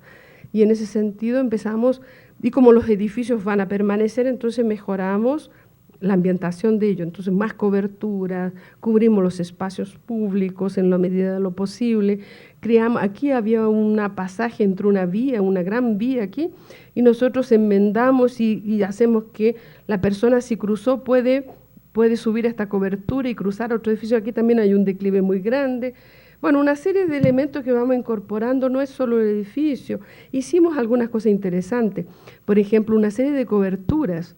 Y en ese sentido empezamos, y como los edificios van a permanecer, entonces mejoramos la ambientación de ellos, entonces más cobertura, cubrimos los espacios públicos en la medida de lo posible, aquí había un pasaje entre una vía, una gran vía aquí, y nosotros enmendamos y hacemos que la persona, si cruzó, puede subir a esta cobertura y cruzar a otro edificio. Aquí también hay un declive muy grande. Bueno, una serie de elementos que vamos incorporando, no es solo el edificio. Hicimos algunas cosas interesantes, por ejemplo, una serie de coberturas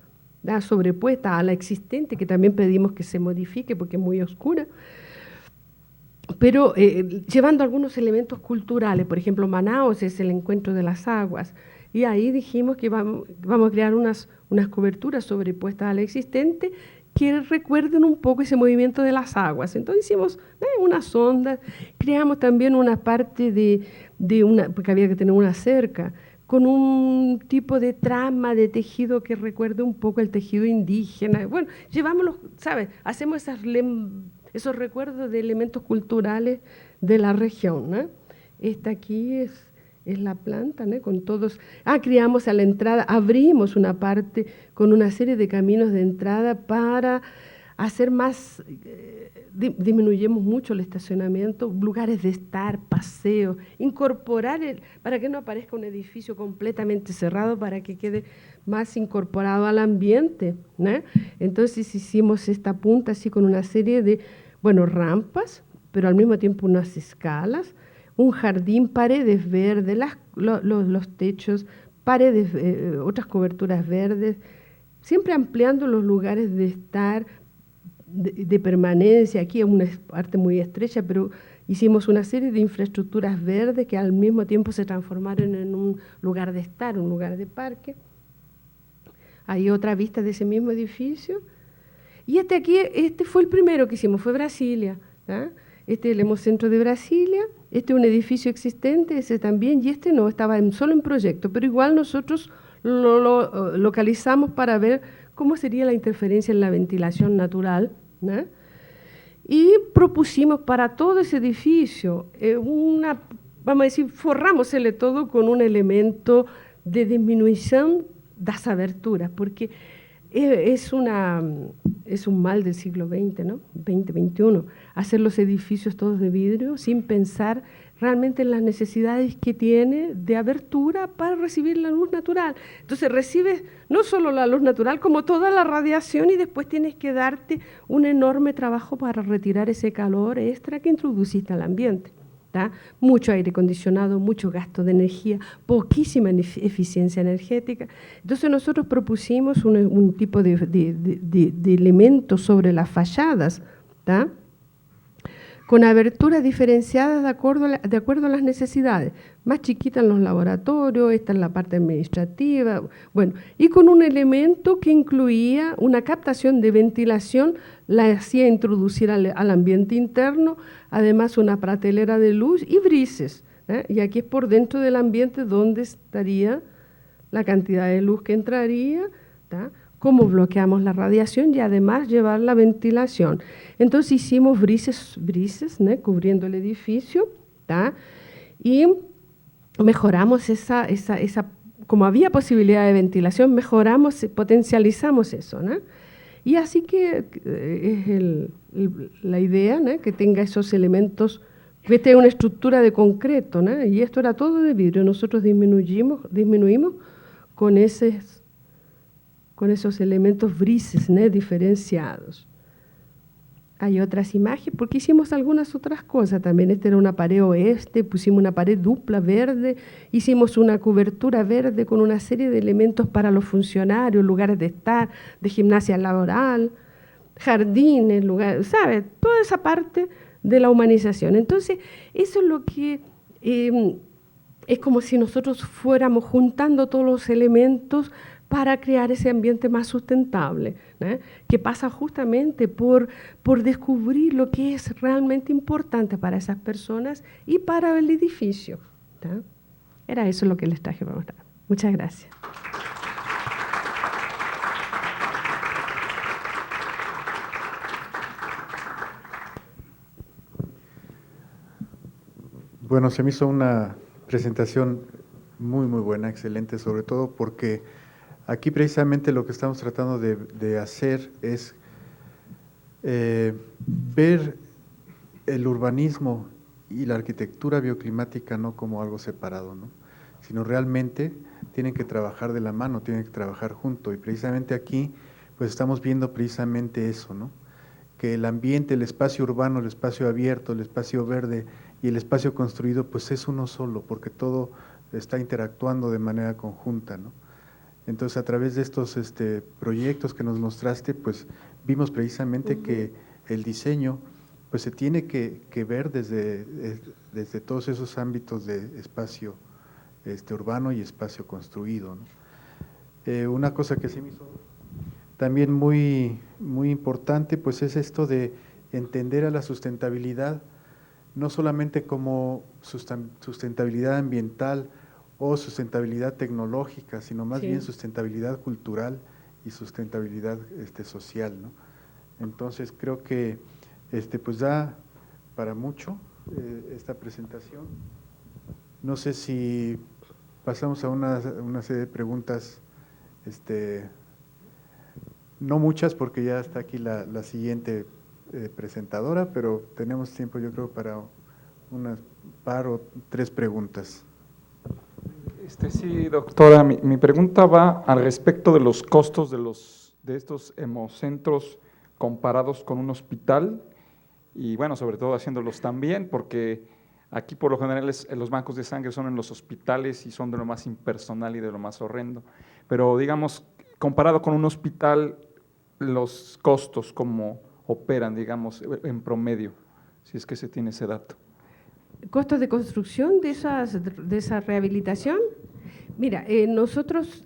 sobrepuesta a la existente, que también pedimos que se modifique porque es muy oscura, pero llevando algunos elementos culturales. Por ejemplo, Manaos es el encuentro de las aguas, y ahí dijimos que vamos a crear unas coberturas sobrepuestas a la existente que recuerden un poco ese movimiento de las aguas. Entonces hicimos unas ondas, creamos también una parte porque había que tener una cerca, con un tipo de trama de tejido que recuerde un poco el tejido indígena. Bueno, llevamos hacemos esos recuerdos de elementos culturales de la región, ¿no? Esta aquí es la planta, ¿no? Con todos. Creamos a la entrada, abrimos una parte con una serie de caminos de entrada para hacer más, disminuyemos mucho el estacionamiento, lugares de estar, paseos, incorporar, para que no aparezca un edificio completamente cerrado, para que quede más incorporado al ambiente, ¿no? Entonces hicimos esta punta así con una serie de, rampas, pero al mismo tiempo unas escalas, un jardín, paredes verdes, los techos, paredes, otras coberturas verdes, siempre ampliando los lugares de estar, de permanencia. Aquí es una parte muy estrecha, pero hicimos una serie de infraestructuras verdes que al mismo tiempo se transformaron en un lugar de estar, un lugar de parque. Hay otra vista de ese mismo edificio. Y este fue el primero que hicimos, fue Brasilia, ¿tá? Este es el Hemocentro de Brasilia, este es un edificio existente, ese también, y este no, estaba solo en proyecto, pero igual nosotros lo localizamos para ver cómo sería la interferencia en la ventilación natural, ¿no? Y propusimos para todo ese edificio vamos a decir, forrámosele todo con un elemento de disminución de las aberturas, porque es un mal del siglo XX, ¿no? 2021, hacer los edificios todos de vidrio sin pensar realmente en las necesidades que tiene de abertura para recibir la luz natural. Entonces recibes no solo la luz natural, como toda la radiación, y después tienes que darte un enorme trabajo para retirar ese calor extra que introduciste al ambiente. ¿tá? Mucho aire acondicionado, mucho gasto de energía, poquísima eficiencia energética. Entonces nosotros propusimos un tipo de elementos sobre las fachadas, ¿tá? con aberturas diferenciadas de acuerdo a las necesidades. Más chiquita en los laboratorios, esta en la parte administrativa, bueno, y con un elemento que incluía una captación de ventilación, la hacía introducir al ambiente interno, además una pratelera de luz y brises, y aquí es por dentro del ambiente donde estaría la cantidad de luz que entraría, cómo bloqueamos la radiación y además llevar la ventilación. Entonces hicimos brises, cubriendo el edificio, y mejoramos esa, como había posibilidad de ventilación, mejoramos, potencializamos eso, ¿no? Y así que es la idea, ¿no?, que tenga esos elementos, que tenga una estructura de concreto, ¿no? Y esto era todo de vidrio. Nosotros disminuimos con esos elementos grises, ¿no?, diferenciados. Hay otras imágenes, porque hicimos algunas otras cosas también. Esta era una pared oeste, pusimos una pared dupla verde, hicimos una cobertura verde con una serie de elementos para los funcionarios, lugares de estar, de gimnasia laboral, jardines, lugares, ¿sabe? Toda esa parte de la humanización. Entonces, eso es lo que es como si nosotros fuéramos juntando todos los elementos para crear ese ambiente más sustentable, ¿no?, que pasa justamente por descubrir lo que es realmente importante para esas personas y para el edificio, ¿no? Era eso lo que les traje para mostrar. Muchas gracias. Bueno, se me hizo una presentación muy buena, excelente, sobre todo porque aquí precisamente lo que estamos tratando de hacer es ver el urbanismo y la arquitectura bioclimática no como algo separado, ¿no?, sino realmente tienen que trabajar de la mano, tienen que trabajar juntos. Y precisamente aquí pues estamos viendo precisamente eso, ¿no?, que el ambiente, el espacio urbano, el espacio abierto, el espacio verde y el espacio construido pues es uno solo, porque todo está interactuando de manera conjunta, ¿no? Entonces, a través de estos proyectos que nos mostraste, pues vimos precisamente que el diseño pues se tiene que ver desde todos esos ámbitos de espacio urbano y espacio construido, ¿no? Una cosa que se me hizo también muy importante, pues es esto de entender a la sustentabilidad, no solamente como sustentabilidad ambiental o sustentabilidad tecnológica, sino más bien sustentabilidad cultural y sustentabilidad social, ¿no? Entonces creo que pues da para mucho esta presentación. No sé si pasamos a una serie de preguntas, no muchas porque ya está aquí la siguiente presentadora, pero tenemos tiempo yo creo para unas par o tres preguntas. Sí, doctora, mi pregunta va al respecto de los costos de estos hemocentros comparados con un hospital y bueno, sobre todo haciéndolos también, porque aquí por lo general los bancos de sangre son en los hospitales y son de lo más impersonal y de lo más horrendo, pero digamos, comparado con un hospital, los costos como operan, digamos, en promedio, si es que se tiene ese dato. ¿Costos de construcción de esa rehabilitación? Mira, nosotros,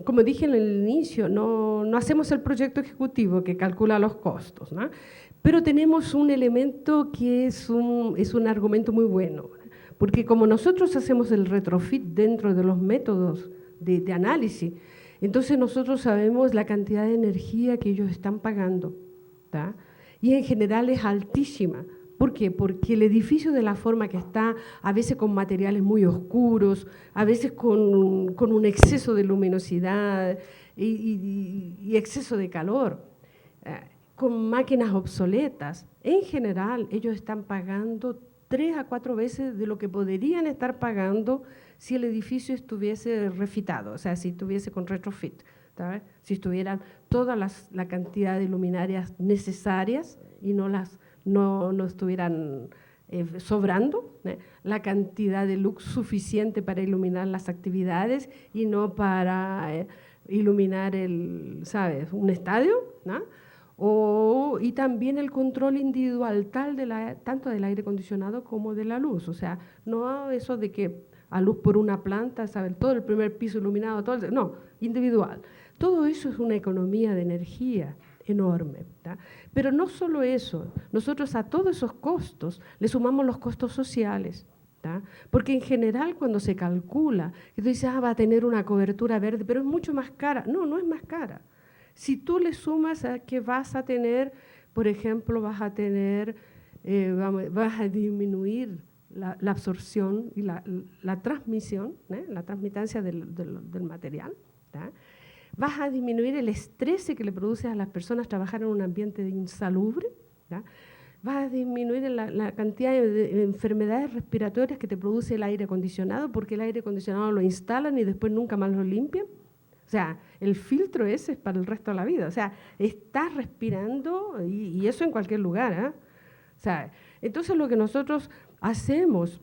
como dije en el inicio, no hacemos el proyecto ejecutivo que calcula los costos, ¿no?, pero tenemos un elemento que es un argumento muy bueno, porque como nosotros hacemos el retrofit dentro de los métodos de análisis, entonces nosotros sabemos la cantidad de energía que ellos están pagando, ¿tá?, y en general es altísima. ¿Por qué? Porque el edificio de la forma que está, a veces con materiales muy oscuros, a veces con un exceso de luminosidad y exceso de calor, con máquinas obsoletas, en general ellos están pagando 3 a 4 veces de lo que podrían estar pagando si el edificio estuviese refitado, o sea, si estuviese con retrofit, ¿sabes?, si estuvieran toda la cantidad de luminarias necesarias y no estuvieran sobrando, la cantidad de luz suficiente para iluminar las actividades y no para iluminar un estadio, ¿no?, Y también el control individual tanto del aire acondicionado como de la luz. O sea, no eso de que a luz por una planta, ¿saben? Todo el primer piso iluminado, no, individual. Todo eso es una economía de energía enorme. ¿Tá? Pero no solo eso, nosotros a todos esos costos le sumamos los costos sociales. ¿Tá? Porque en general cuando se calcula, y tú dices, va a tener una cobertura verde, pero es mucho más cara. No, no es más cara. Si tú le sumas a que vas a tener, por ejemplo, vas a disminuir la absorción y la transmisión, la transmitancia del material, ¿tá? Vas a disminuir el estrés que le produce a las personas trabajar en un ambiente insalubre, ¿tá? Vas a disminuir la cantidad de enfermedades respiratorias que te produce el aire acondicionado, porque el aire acondicionado lo instalan y después nunca más lo limpian. O sea, el filtro ese es para el resto de la vida. O sea, estás respirando y eso en cualquier lugar. ¿Eh? O sea, entonces lo que nosotros hacemos,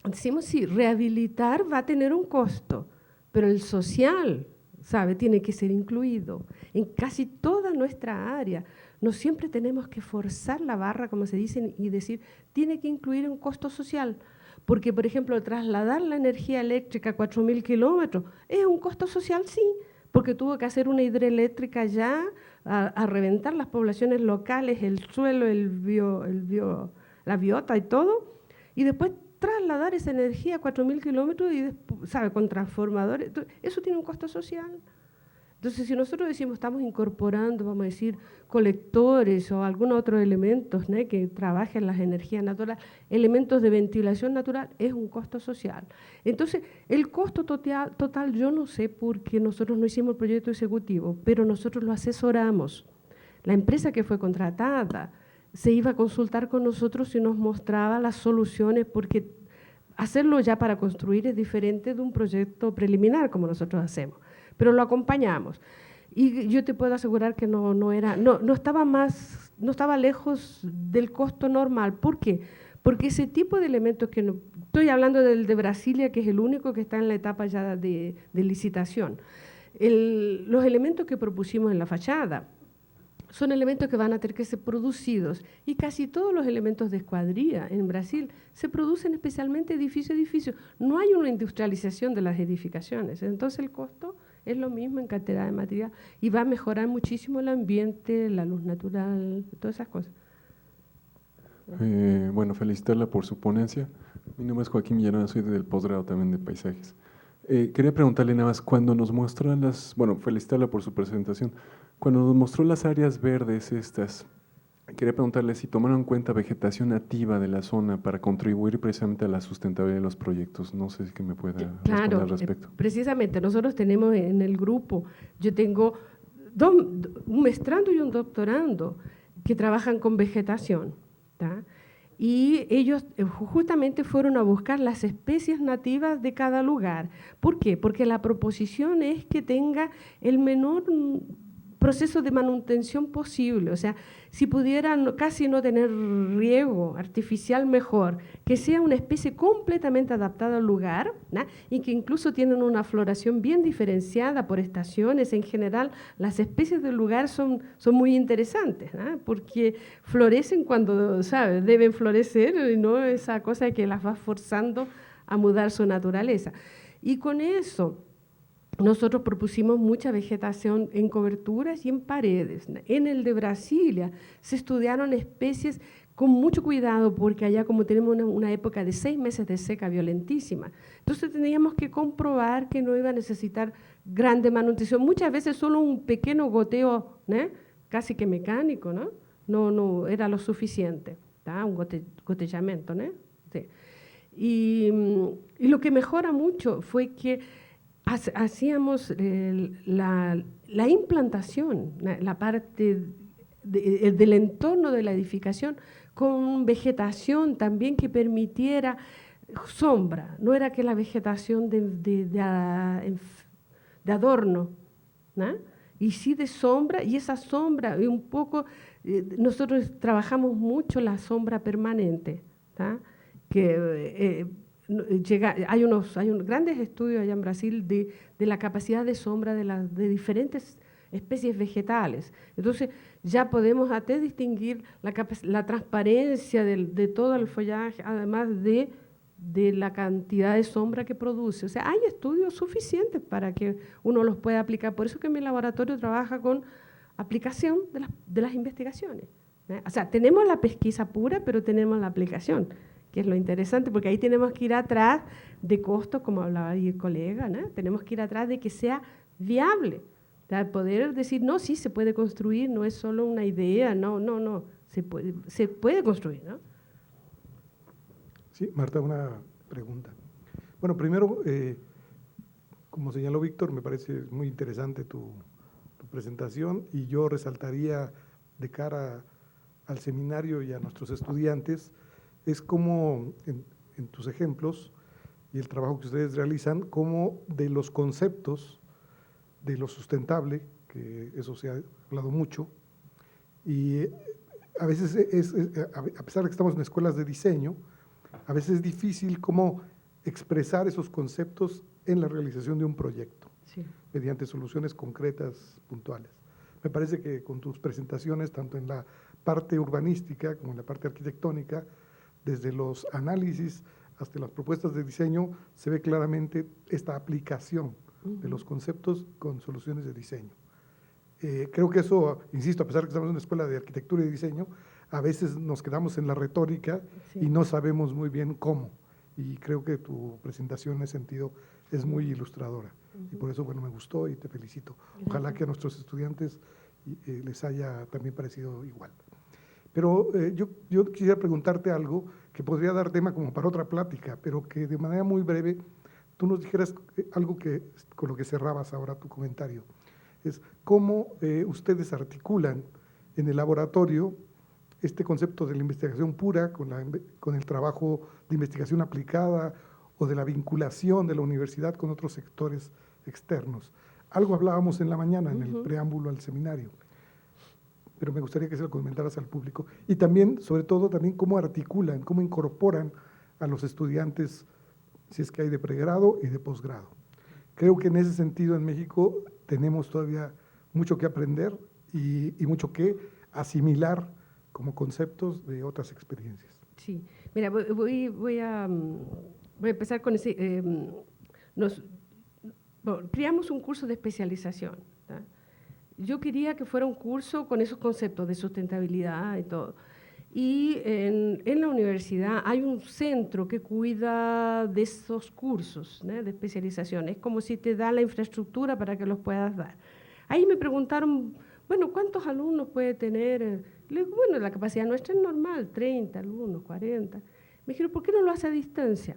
decimos, sí, rehabilitar va a tener un costo, pero el social, ¿sabe? Tiene que ser incluido en casi toda nuestra área. No siempre tenemos que forzar la barra, como se dice, y decir, tiene que incluir un costo social. Porque, por ejemplo, trasladar la energía eléctrica a 4.000 kilómetros es un costo social, sí, porque tuvo que hacer una hidroeléctrica ya a reventar las poblaciones locales, el suelo, la biota y todo, y después trasladar esa energía a 4.000 kilómetros y, ¿sabe? Con transformadores. Eso tiene un costo social. Entonces, si nosotros decimos, estamos incorporando, vamos a decir, colectores o algunos otros elementos, ¿no? Que trabajen las energías naturales, elementos de ventilación natural, es un costo social. Entonces, el costo total yo no sé porque nosotros no hicimos el proyecto ejecutivo, pero nosotros lo asesoramos. La empresa que fue contratada se iba a consultar con nosotros y nos mostraba las soluciones, porque hacerlo ya para construir es diferente de un proyecto preliminar como nosotros hacemos. Pero lo acompañamos. Y yo te puedo asegurar que no estaba lejos del costo normal. ¿Por qué? Porque ese tipo de elementos que no, estoy hablando del de Brasilia, que es el único que está en la etapa ya de licitación. Los elementos que propusimos en la fachada son elementos que van a tener que ser producidos, y casi todos los elementos de escuadría en Brasil se producen especialmente edificio a edificio. No hay una industrialización de las edificaciones, entonces el costo es lo mismo en cantidad de material y va a mejorar muchísimo el ambiente, la luz natural, todas esas cosas. Bueno, felicitarla por su ponencia. Mi nombre es Joaquín Villanueva, soy del posgrado también de paisajes. Quería preguntarle nada más, cuando nos mostró felicitarla por su presentación, cuando nos mostró las áreas verdes estas, quería preguntarle si tomaron en cuenta vegetación nativa de la zona para contribuir precisamente a la sustentabilidad de los proyectos. No sé si me pueda responder al respecto. Precisamente, nosotros tenemos en el grupo, yo tengo un maestrando y un doctorando que trabajan con vegetación, ¿tá? Y ellos justamente fueron a buscar las especies nativas de cada lugar. ¿Por qué? Porque la proposición es que tenga el menor proceso de manutención posible, o sea, si pudieran casi no tener riego artificial, mejor, que sea una especie completamente adaptada al lugar, ¿no? Y que incluso tienen una floración bien diferenciada por estaciones. En general, las especies del lugar son muy interesantes, ¿no? Porque florecen cuando, ¿sabes?, deben florecer, y no esa cosa que las va forzando a mudar su naturaleza. Y con eso nosotros propusimos mucha vegetación en coberturas y en paredes. En el de Brasilia se estudiaron especies con mucho cuidado, porque allá como tenemos una época de 6 meses de seca violentísima, entonces teníamos que comprobar que no iba a necesitar grande manutención. Muchas veces solo un pequeño goteo, ¿no?, casi que mecánico, ¿no? No era lo suficiente, ¿tá? Un gotellamiento, ¿no? Sí. Y lo que mejora mucho fue que hacíamos la implantación, la parte del entorno de la edificación, con vegetación también que permitiera sombra. No era que la vegetación de adorno, ¿no? Y sí de sombra, y esa sombra, y un poco, nosotros trabajamos mucho la sombra permanente, ¿tá? Que hay unos grandes estudios allá en Brasil de la capacidad de sombra de diferentes especies vegetales. Entonces ya podemos hasta distinguir la transparencia de todo el follaje, además de la cantidad de sombra que produce. O sea, hay estudios suficientes para que uno los pueda aplicar. Por eso que mi laboratorio trabaja con aplicación de las investigaciones. O sea, tenemos la pesquisa pura, pero tenemos la aplicación, que es lo interesante, porque ahí tenemos que ir atrás de costos, como hablaba ahí el colega, ¿no? Tenemos que ir atrás de que sea viable, de poder decir, no, sí, se puede construir, no es solo una idea, no, se puede construir, ¿no? Sí, Marta, una pregunta. Bueno, primero, como señaló Víctor, me parece muy interesante tu presentación, y yo resaltaría de cara al seminario y a nuestros estudiantes, es como en tus ejemplos y el trabajo que ustedes realizan, como de los conceptos de lo sustentable, que eso se ha hablado mucho, y a veces, a pesar de que estamos en escuelas de diseño, a veces es difícil cómo expresar esos conceptos en la realización de un proyecto, Sí. mediante soluciones concretas, puntuales. Me parece que con tus presentaciones, tanto en la parte urbanística como en la parte arquitectónica, desde los análisis hasta las propuestas de diseño, se ve claramente esta aplicación de los conceptos con soluciones de diseño. Creo que eso, insisto, a pesar de que estamos en una escuela de arquitectura y diseño, a veces nos quedamos en la retórica y no sabemos muy bien cómo. Y creo que tu presentación en ese sentido es muy ilustradora. Y por eso, bueno, me gustó y te felicito. Ojalá que a nuestros estudiantes les haya también parecido igual. Pero yo quisiera preguntarte algo que podría dar tema como para otra plática, pero que de manera muy breve tú nos dijeras algo con lo que cerrabas ahora tu comentario. Es cómo ustedes articulan en el laboratorio este concepto de la investigación pura con el trabajo de investigación aplicada o de la vinculación de la universidad con otros sectores externos. Algo hablábamos en la mañana en el preámbulo al seminario, pero me gustaría que se lo comentaras al público. Y también, sobre todo, también cómo articulan, cómo incorporan a los estudiantes, si es que hay de pregrado y de posgrado. Creo que en ese sentido en México tenemos todavía mucho que aprender y mucho que asimilar como conceptos de otras experiencias. Sí, mira, voy a empezar con ese. Creamos un curso de especialización, ¿tá? Yo quería que fuera un curso con esos conceptos de sustentabilidad y todo. Y en la universidad hay un centro que cuida de esos cursos, ¿no?, de especialización. Es como si te da la infraestructura para que los puedas dar. Ahí me preguntaron, bueno, ¿cuántos alumnos puede tener? Le digo, bueno, la capacidad nuestra es normal, 30 alumnos, 40. Me dijeron, ¿por qué no lo hace a distancia?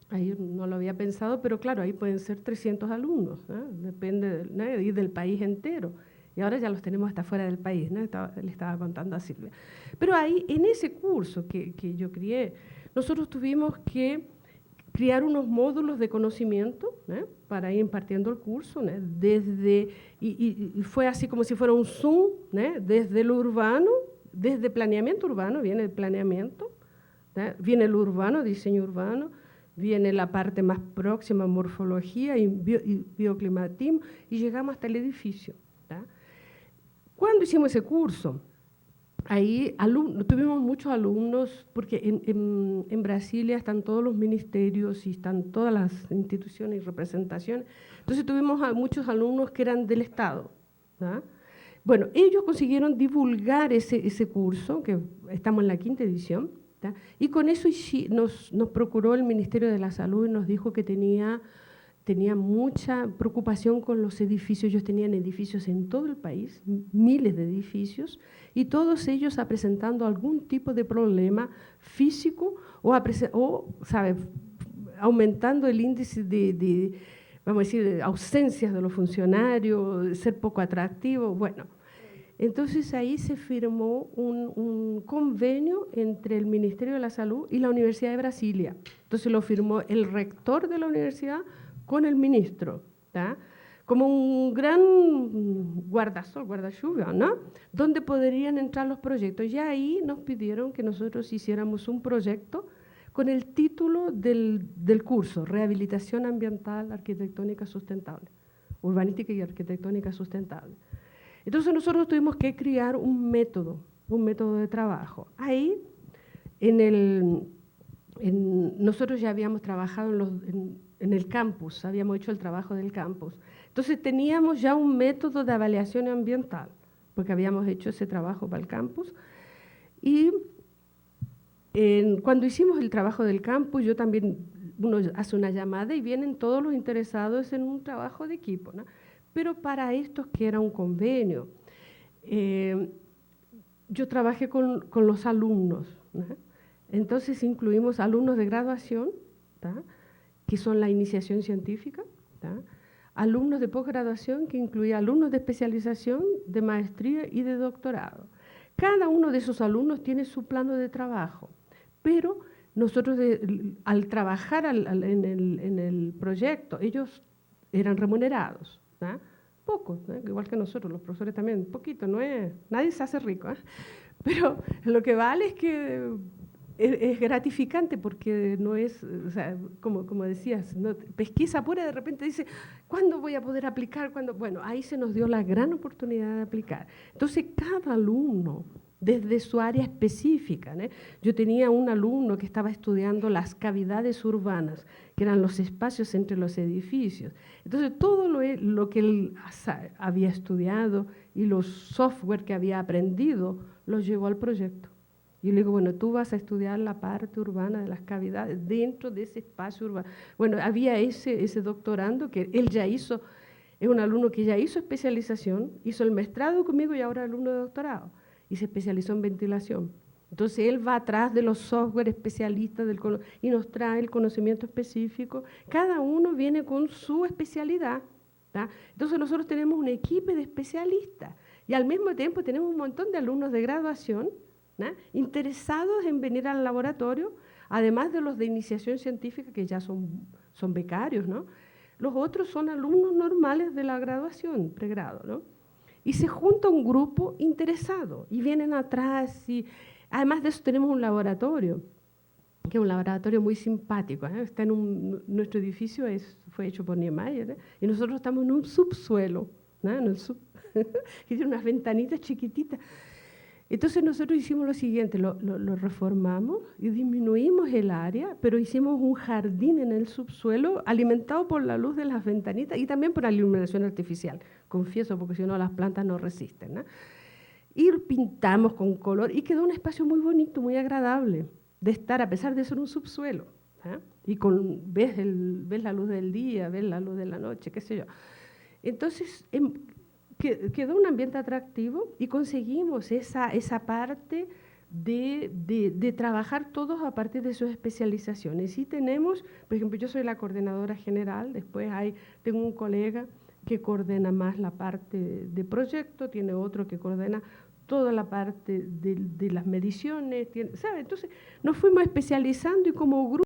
Ahí no lo había pensado, pero claro, ahí pueden ser 300 alumnos, ¿no? Depende del país entero. Y ahora ya los tenemos hasta fuera del país, ¿no? Le estaba contando a Silvia. Pero ahí, en ese curso que yo crié, nosotros tuvimos que crear unos módulos de conocimiento, ¿no?, para ir impartiendo el curso, ¿no?, y fue así como si fuera un Zoom, ¿no?, desde lo urbano, desde planeamiento urbano, viene el planeamiento, ¿no?, viene el urbano, diseño urbano, viene la parte más próxima, morfología y bioclimatismo, y llegamos hasta el edificio, ¿tá? Cuando hicimos ese curso, ahí tuvimos muchos alumnos, porque en Brasilia están todos los ministerios y están todas las instituciones y representaciones, entonces tuvimos muchos alumnos que eran del Estado, ¿tá? Bueno, ellos consiguieron divulgar ese curso, que estamos en la 5ª edición, ¿tá? Y con eso nos procuró el Ministerio de la Salud y nos dijo que tenía mucha preocupación con los edificios. Ellos tenían edificios en todo el país, miles de edificios, y todos ellos presentando algún tipo de problema físico o ¿sabe?, aumentando el índice de, vamos a decir, de ausencias de los funcionarios, de ser poco atractivo. Bueno, entonces ahí se firmó un convenio entre el Ministerio de la Salud y la Universidad de Brasilia. Entonces lo firmó el rector de la universidad con el ministro, ¿tá?, como un gran guarda-lluvia, ¿no?, donde podrían entrar los proyectos. Y ahí nos pidieron que nosotros hiciéramos un proyecto con el título del curso, Rehabilitación Ambiental Arquitectónica Sustentable. urbanística y arquitectónica sustentable. Entonces nosotros tuvimos que crear un método de trabajo. Ahí, nosotros ya habíamos trabajado en el campus, habíamos hecho el trabajo del campus. Entonces teníamos ya un método de avaliación ambiental, porque habíamos hecho ese trabajo para el campus. Y cuando hicimos el trabajo del campus, yo también, uno hace una llamada y vienen todos los interesados en un trabajo de equipo, ¿no? Pero para estos que era un convenio, yo trabajé con los alumnos, ¿no? Entonces incluimos alumnos de graduación, ¿tá? Que son la iniciación científica, ¿tá? Alumnos de posgraduación, que incluía alumnos de especialización, de maestría y de doctorado. Cada uno de esos alumnos tiene su plano de trabajo, pero nosotros al trabajar en el proyecto, ellos eran remunerados, ¿tá? Poco, ¿eh? Igual que nosotros, los profesores también, poquito, no es, nadie se hace rico, ¿eh? Pero lo que vale es que es gratificante porque no es, o sea, como decías, ¿no? Pesquisa pura, de repente dice, ¿cuándo voy a poder aplicar? ¿Cuándo? Bueno, ahí se nos dio la gran oportunidad de aplicar. Entonces, cada alumno, desde su área específica, ¿no? Yo tenía un alumno que estaba estudiando las cavidades urbanas, que eran los espacios entre los edificios. Entonces, todo lo que él había estudiado y los software que había aprendido, los llevó al proyecto. Yo le digo, bueno, tú vas a estudiar la parte urbana de las cavidades dentro de ese espacio urbano. Bueno, había ese doctorando que él ya hizo, es un alumno que ya hizo especialización, hizo el maestrado conmigo y ahora es alumno de doctorado, y se especializó en ventilación. Entonces él va atrás de los software especialistas y nos trae el conocimiento específico. Cada uno viene con su especialidad, ¿tá? Entonces nosotros tenemos un equipo de especialistas y al mismo tiempo tenemos un montón de alumnos de graduación, ¿no? Interesados en venir al laboratorio, además de los de iniciación científica que ya son becarios, ¿no? Los otros son alumnos normales de la graduación, pregrado, ¿no? Y se junta un grupo interesado y vienen atrás y además de eso tenemos un laboratorio, que es un laboratorio muy simpático, ¿eh? Está nuestro edificio fue hecho por Niemeyer, ¿eh? Y nosotros estamos en un subsuelo, ¿no? Que tiene unas ventanitas chiquititas. Entonces nosotros hicimos lo siguiente, lo reformamos y disminuimos el área, pero hicimos un jardín en el subsuelo alimentado por la luz de las ventanitas y también por la iluminación artificial, confieso, porque si no las plantas no resisten, ¿no? Y pintamos con color y quedó un espacio muy bonito, muy agradable de estar, a pesar de ser un subsuelo, ¿eh? Y ves la luz del día, ves la luz de la noche, qué sé yo. Entonces, quedó un ambiente atractivo y conseguimos esa parte de trabajar todos a partir de sus especializaciones. Y tenemos, por ejemplo, yo soy la coordinadora general, después tengo un colega que coordena más la parte de proyecto, tiene otro que coordena toda la parte de las mediciones, ¿sabe? Entonces nos fuimos especializando y como grupo